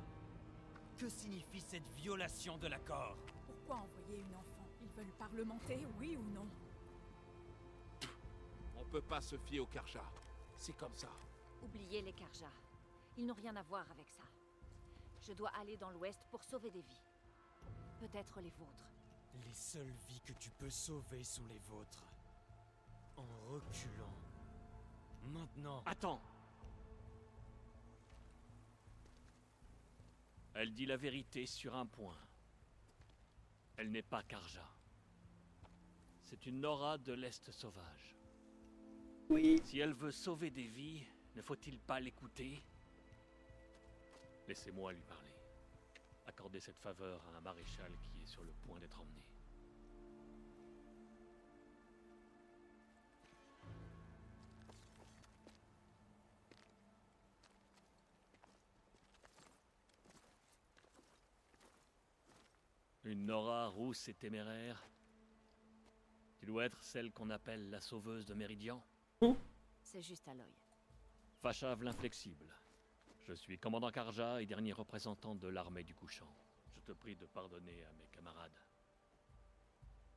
Que signifie cette violation de l'accord? Pourquoi envoyer une enfant? Ils veulent parlementer, oui ou non? On peut pas se fier aux Karja. C'est comme ça. Oubliez les Karja. Ils n'ont rien à voir avec ça. Je dois aller dans l'Ouest pour sauver des vies. Peut-être les vôtres. Les seules vies que tu peux sauver sont les vôtres. En reculant. Maintenant... Attends! Elle dit la vérité sur un point. Elle n'est pas Karja. C'est une Nora de l'Est sauvage. Oui. Si elle veut sauver des vies, ne faut-il pas l'écouter? Laissez-moi lui parler. Accordez cette faveur à un maréchal qui est sur le point d'être emmené. Une Nora rousse et téméraire. Tu dois être celle qu'on appelle la sauveuse de Méridian. C'est juste Aloy. Fachav l'inflexible. Je suis commandant Karja et dernier représentant de l'armée du couchant. Je te prie de pardonner à mes camarades.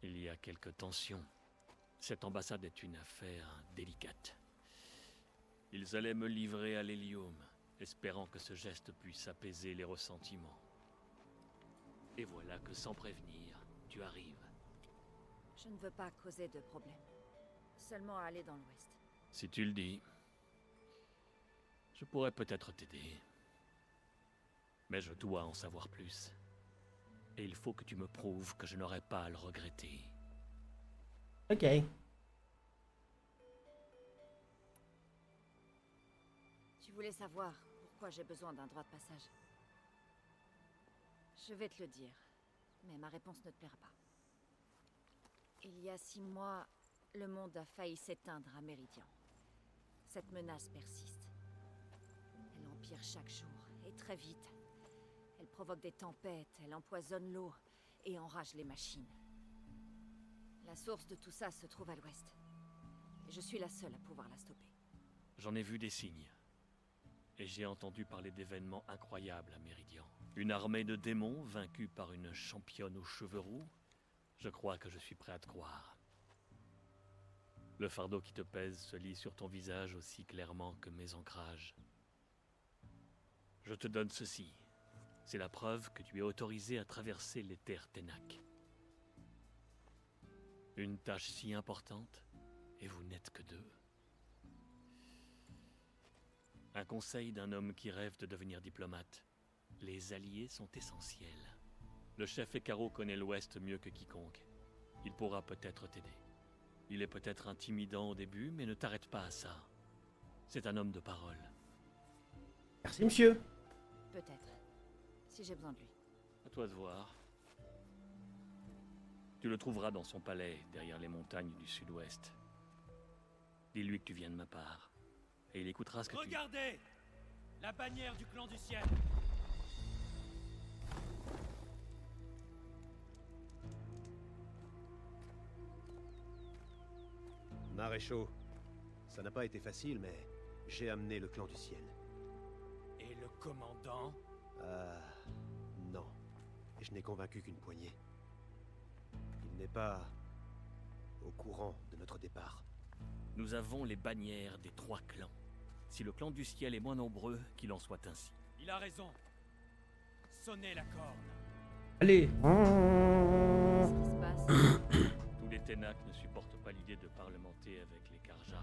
Il y a quelques tensions. Cette ambassade est une affaire délicate. Ils allaient me livrer à l'hélium, espérant que ce geste puisse apaiser les ressentiments. Et voilà que sans prévenir, tu arrives. Je ne veux pas causer de problème. Seulement aller dans l'ouest. Si tu le dis, je pourrais peut-être t'aider. Mais je dois en savoir plus. Et il faut que tu me prouves que je n'aurai pas à le regretter. Ok. Tu voulais savoir pourquoi j'ai besoin d'un droit de passage. Je vais te le dire, mais ma réponse ne te plaira pas. Il y a 6 mois, le monde a failli s'éteindre à Méridian. Cette menace persiste. Elle empire chaque jour, et très vite. Elle provoque des tempêtes, elle empoisonne l'eau, et enrage les machines. La source de tout ça se trouve à l'ouest. Et je suis la seule à pouvoir la stopper. J'en ai vu des signes. Et j'ai entendu parler d'événements incroyables à Méridian. Une armée de démons vaincue par une championne aux cheveux roux. Je crois que je suis prêt à te croire. Le fardeau qui te pèse se lit sur ton visage aussi clairement que mes ancrages. Je te donne ceci. C'est la preuve que tu es autorisé à traverser les terres Ténac. Une tâche si importante, et vous n'êtes que 2. Un conseil d'un homme qui rêve de devenir diplomate. Les alliés sont essentiels. Le chef Hekarro connaît l'Ouest mieux que quiconque. Il pourra peut-être t'aider. Il est peut-être intimidant au début, mais ne t'arrête pas à ça. C'est un homme de parole. Merci, monsieur. Peut-être. Si j'ai besoin de lui. À toi de voir. Tu le trouveras dans son palais, derrière les montagnes du sud-ouest. Dis-lui que tu viens de ma part. Et il écoutera ce que Regardez! La bannière du clan du ciel. Maréchaux, ça n'a pas été facile, mais j'ai amené le clan du ciel. Et le commandant? Non. Je n'ai convaincu qu'une poignée. Il n'est pas au courant de notre départ. Nous avons les bannières des 3 clans. Si le clan du ciel est moins nombreux, qu'il en soit ainsi. Il a raison. Sonnez la corne. Allez. Qu'est-ce qui se passe? Tous les Ténac ne supportent pas l'idée de parlementer avec les Karja,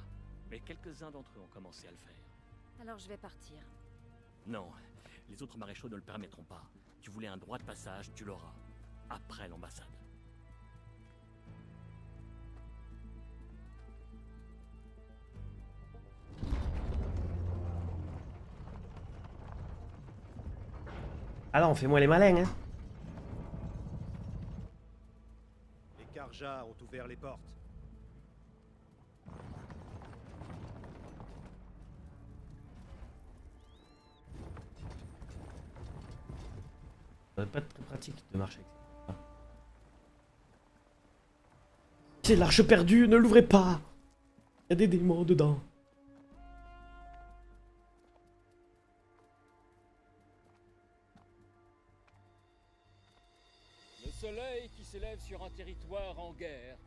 mais quelques-uns d'entre eux ont commencé à le faire. Alors je vais partir. Non, les autres maréchaux ne le permettront pas. Tu voulais un droit de passage, tu l'auras. Après l'ambassade. Alors, fais-moi les malins, hein. Les Karja ont ouvert les portes. Ça va pas être très pratique de marcher avec ça. C'est l'arche perdue, ne l'ouvrez pas. Il y a des démons dedans. Le soleil qui s'élève sur un territoire en guerre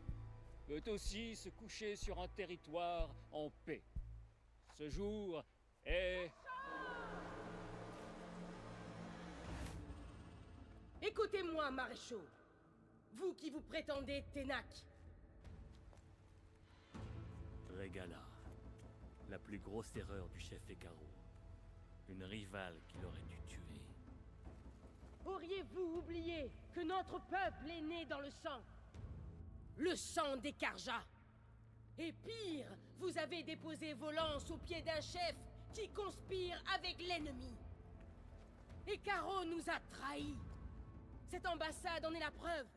peut aussi se coucher sur un territoire en paix. Ce jour est... Écoutez-moi, maréchaux. Vous qui vous prétendez Ténac. Régala. La plus grosse erreur du chef Hekarro. Une rivale qu'il aurait dû tuer. Auriez-vous oublié que notre peuple est né dans le sang? Le sang des Karja. Et pire, vous avez déposé vos lances aux pieds d'un chef qui conspire avec l'ennemi. Hekarro nous a trahis. Cette ambassade en est la preuve.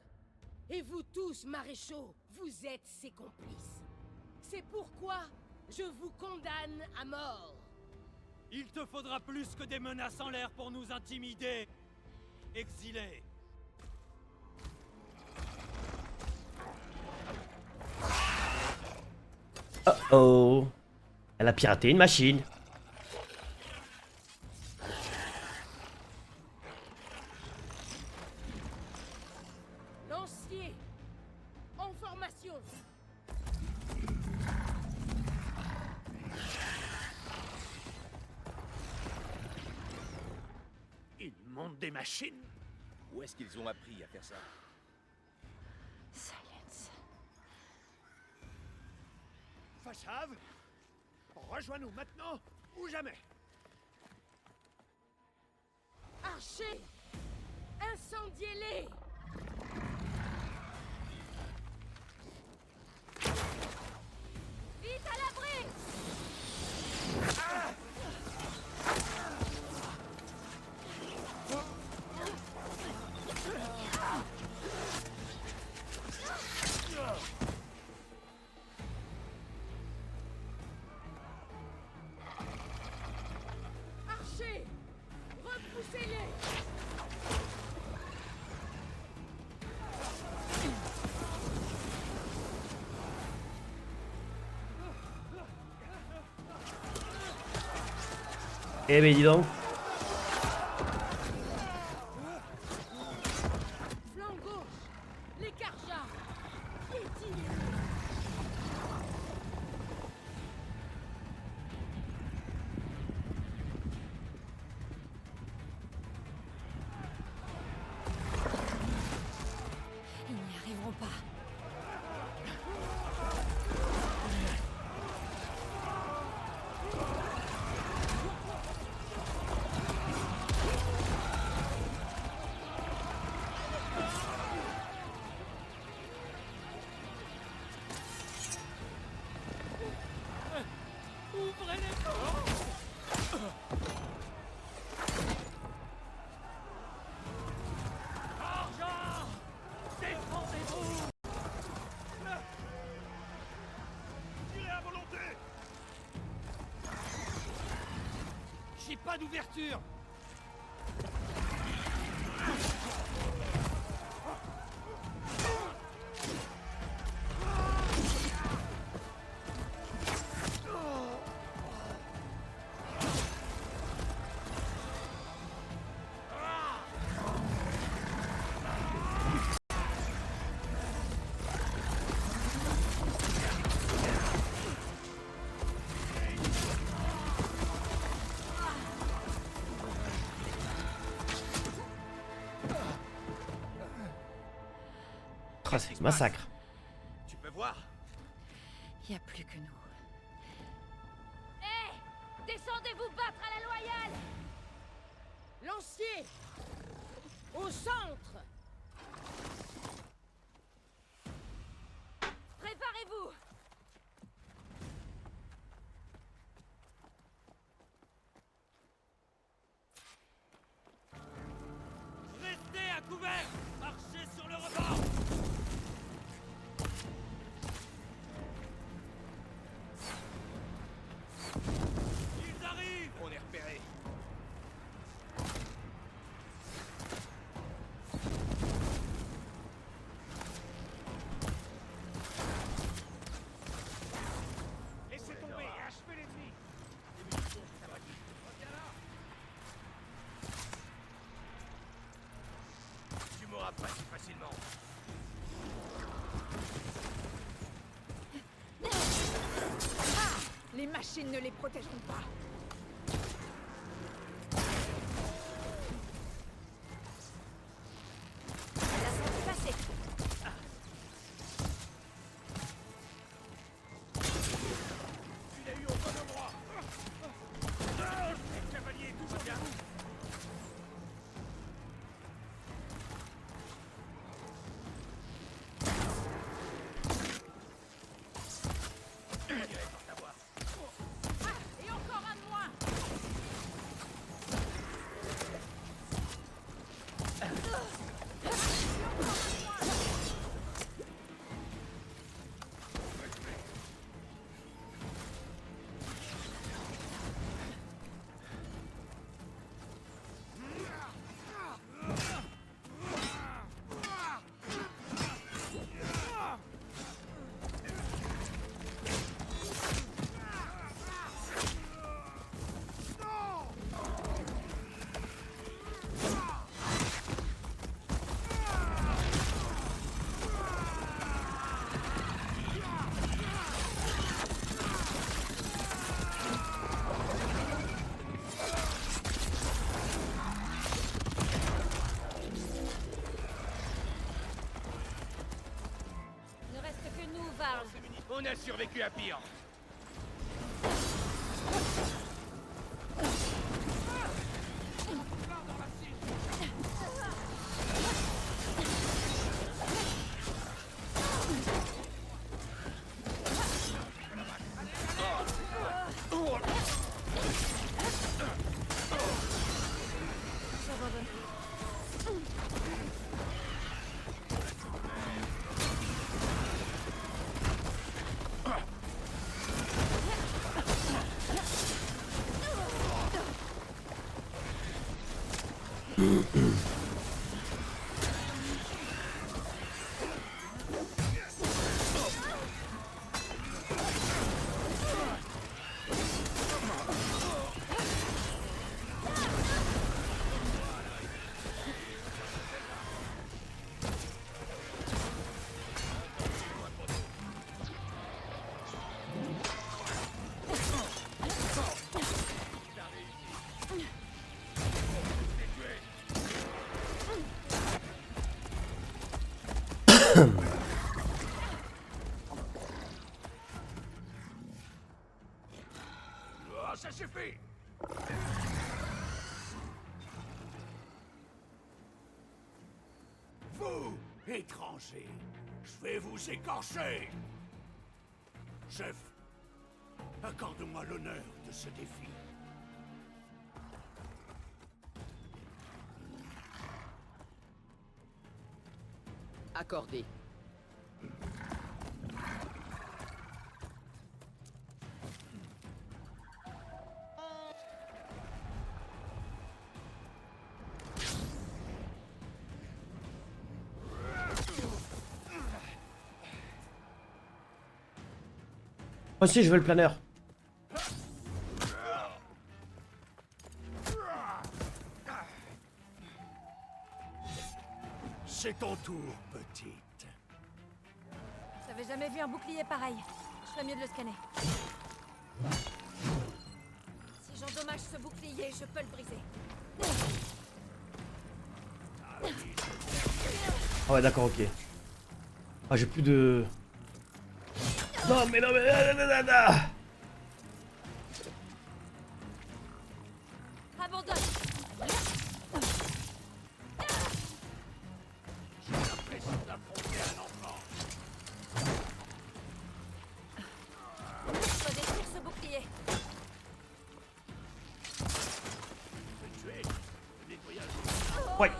Et vous tous, maréchaux, vous êtes ses complices. C'est pourquoi je vous condamne à mort. Il te faudra plus que des menaces en l'air pour nous intimider. Exilé. Oh oh. Elle a piraté une machine. Lancier, en formation. des machines? Où est-ce qu'ils ont appris à faire ça? Silence. Fashav, rejoins-nous maintenant ou jamais. Archers! Incendiez-les! Vite à l'abri! Archers! Repoussez-les! Eh ben dis donc. Flanc gauche! Les Karjas! Piétinez-les! Ils n'y arriveront pas. Ouvrez les portes! Argent! Défendez-vous! Tirez à volonté! J'ai pas d'ouverture! Ah, c'est le massacre. Tu peux voir? Il n'y a plus que nous. Hé! Descendez-vous battre à la loyale! Lancier! Au centre! Préparez-vous! Restez à couvert! Marchez sur le rebord! Ils arrivent! On est repérés. Laissez tomber et achevez l'ennemi. Tu m'auras pas si facilement. Les machines ne les protégeront pas. La senti passer. Tu l'as eu au bon endroit. Les cavaliers, toujours bien. Ah, et encore un de moi! parle. On a survécu à pire. Ah, ça suffit! Vous, étrangers, je vais vous écorcher! Chef, accorde-moi l'honneur de ce défi. Accordé. Moi aussi, je veux le planeur. C'est ton tour, petite. J'avais jamais vu un bouclier pareil. Je ferais mieux de le scanner. Si j'endommage ce bouclier, je peux le briser. Ah ouais, d'accord, ok. Ah, j'ai plus de... Non, mais non, mais... Abandonne. J'ai l'impression d'affronter un enfant. Je dois détruire ce bouclier. Ouais.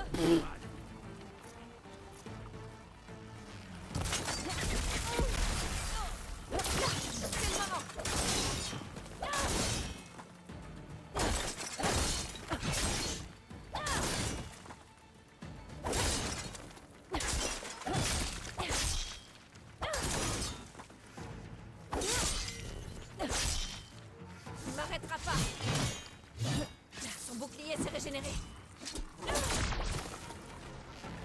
Il m'arrêtera pas. Son bouclier s'est régénéré.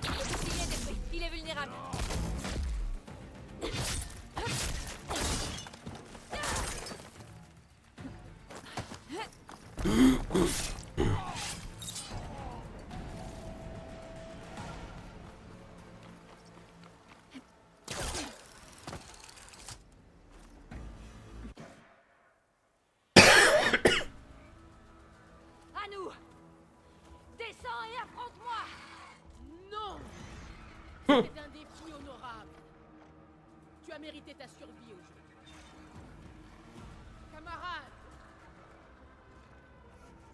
Le bouclier est détruit. Il est vulnérable. À nous! Descends et affronte-moi! Non! C'est un défi honorable. Tu as mérité ta survie aujourd'hui. Camarades,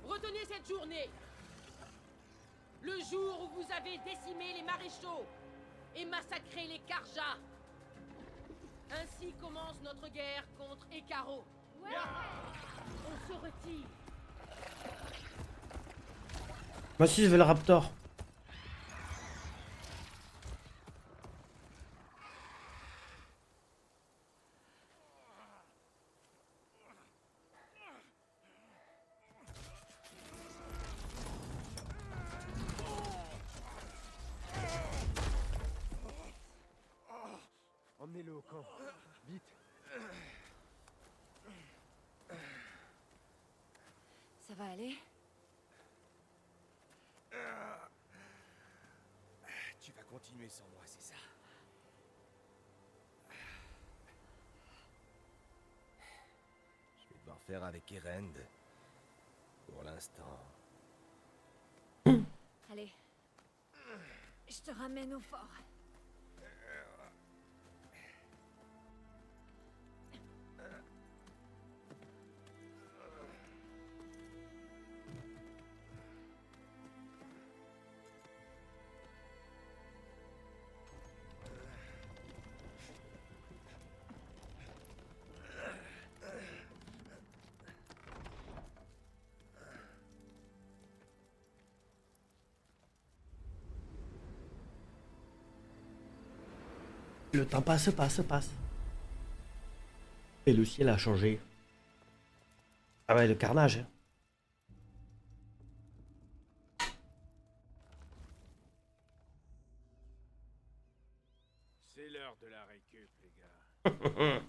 retenez cette journée. Le jour où vous avez décimé les maréchaux et massacré les Karjas. Ainsi commence notre guerre contre Ekaro. Ouais. On se retire. Moi aussi, je veux le raptor. Emmenez-le au camp. Vite. Ça va aller? Tu vas continuer sans moi, c'est ça? faire avec Erend. Pour l'instant. Allez. Je te ramène au fort. Le temps passe. Et le ciel a changé. Ah ouais, le carnage. Hein. C'est l'heure de la récup, les gars.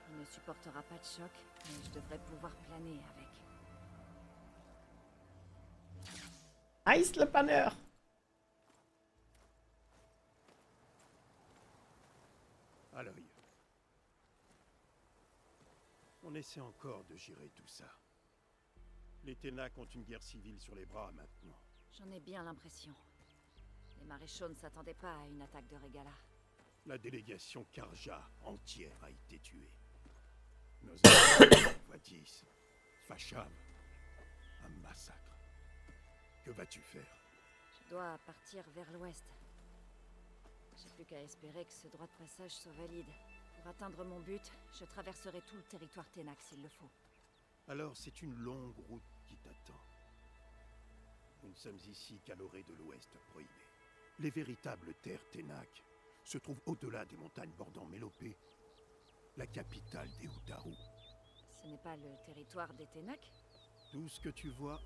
Il ne supportera pas de choc, mais je devrais pouvoir planer avec. Ice le panneur. À l'œil. On essaie encore de gérer tout ça. Les Ténac ont une guerre civile sur les bras maintenant. J'en ai bien l'impression. Les maréchaux ne s'attendaient pas à une attaque de Regala. La délégation Karja entière a été tuée. Nozar, Vadis, Fasham, un massacre. Que vas-tu faire? Je dois partir vers l'ouest. J'ai plus qu'à espérer que ce droit de passage soit valide. Pour atteindre mon but, je traverserai tout le territoire Ténac s'il le faut. Alors c'est une longue route qui t'attend. Nous ne sommes ici qu'à l'orée de l'ouest prohibé. Les véritables terres Ténac se trouvent au-delà des montagnes bordant Mélopée, la capitale des Utaru. Ce n'est pas le territoire des Ténac? Tout ce que tu vois,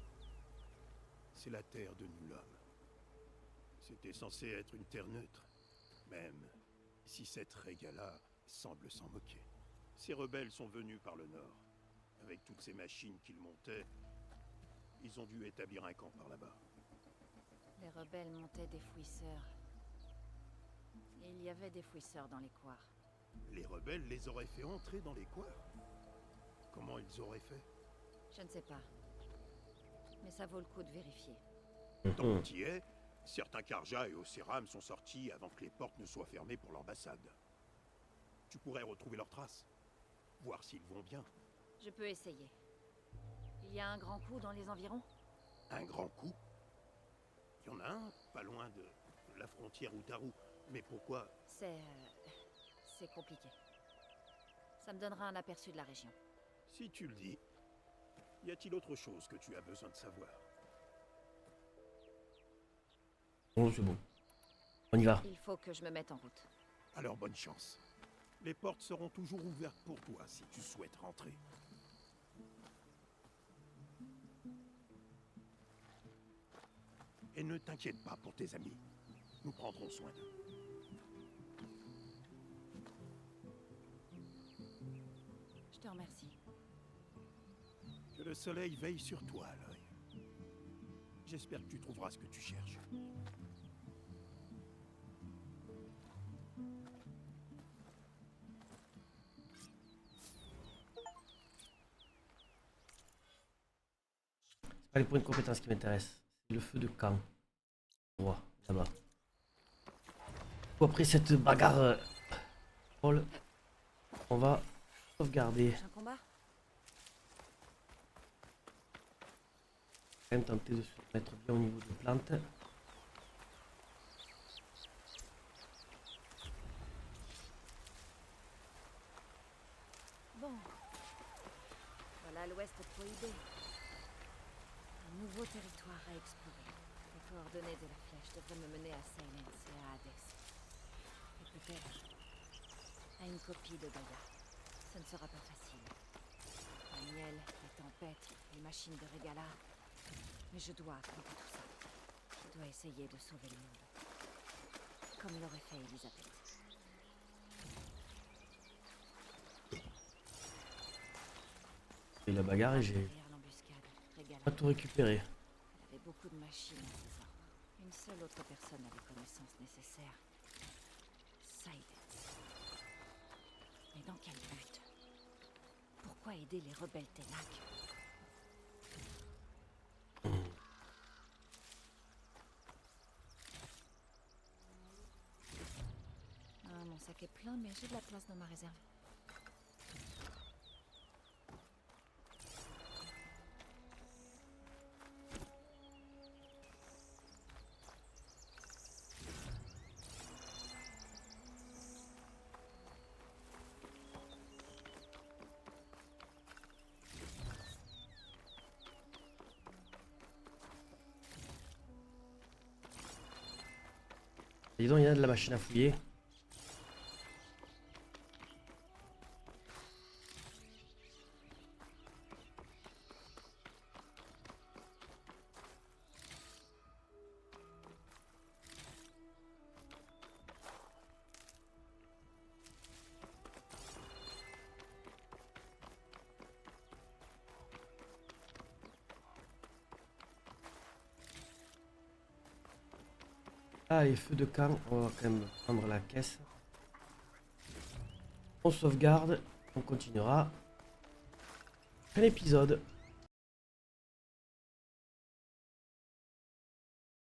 c'est la terre de Nulom. C'était censé être une terre neutre, même si cette Regala semble s'en moquer. Ces rebelles sont venus par le nord. Avec toutes ces machines qu'ils montaient, ils ont dû établir un camp par là-bas. Les rebelles montaient des fouisseurs. Et il y avait des fouisseurs dans les couards. Les rebelles les auraient fait entrer dans les couards? Comment ils auraient fait? Je ne sais pas. Mais ça vaut le coup de vérifier. Tant que t'y es, certains Karja et Océram sont sortis avant que les portes ne soient fermées pour l'ambassade. Tu pourrais retrouver leurs traces, voir s'ils vont bien. Je peux essayer. Il y a un grand coup dans les environs? Un grand coup? Il y en a un, pas loin de la frontière Utaru. Mais pourquoi? C'est compliqué. Ça me donnera un aperçu de la région. Si tu le dis, y a-t-il autre chose que tu as besoin de savoir? Bon, c'est bon. On y va. Il faut que je me mette en route. Alors bonne chance. Les portes seront toujours ouvertes pour toi si tu souhaites rentrer. Et ne t'inquiète pas pour tes amis. Nous prendrons soin d'eux. Je te remercie. Que le soleil veille sur toi, Aloy. J'espère que tu trouveras ce que tu cherches. C'est pas les points de compétence qui m'intéressent. C'est le feu de camp. On voit là-bas. Après cette bagarre folle, on va sauvegarder. Un combat? Quand même tenter de se mettre bien au niveau des plantes. Bon. Voilà l'ouest prohibé. Un nouveau territoire à explorer. Les coordonnées de la flèche devraient me mener à Silence et à Hades. Et peut-être à une copie de Gaïa. Ce ne sera pas facile. La miel, les tempêtes, les machines de Regala. Mais je dois affronter tout ça. Je dois essayer de sauver le monde. comme l'aurait fait Elisabeth. Et la bagarre et j'ai Derrière l'embuscade, Régala. pas tout récupéré. Elle avait beaucoup de machines à ses ordres. Une seule autre personne a les connaissances nécessaires. Saïdens. Mais dans quel but? Pourquoi aider les rebelles Ténac? Ah, mon sac est plein, mais j'ai de la place dans ma réserve. Dis donc, il y a de la machine à fouiller. Ah, les feux de camp, on va quand même prendre la caisse. On sauvegarde, on continuera. Un épisode.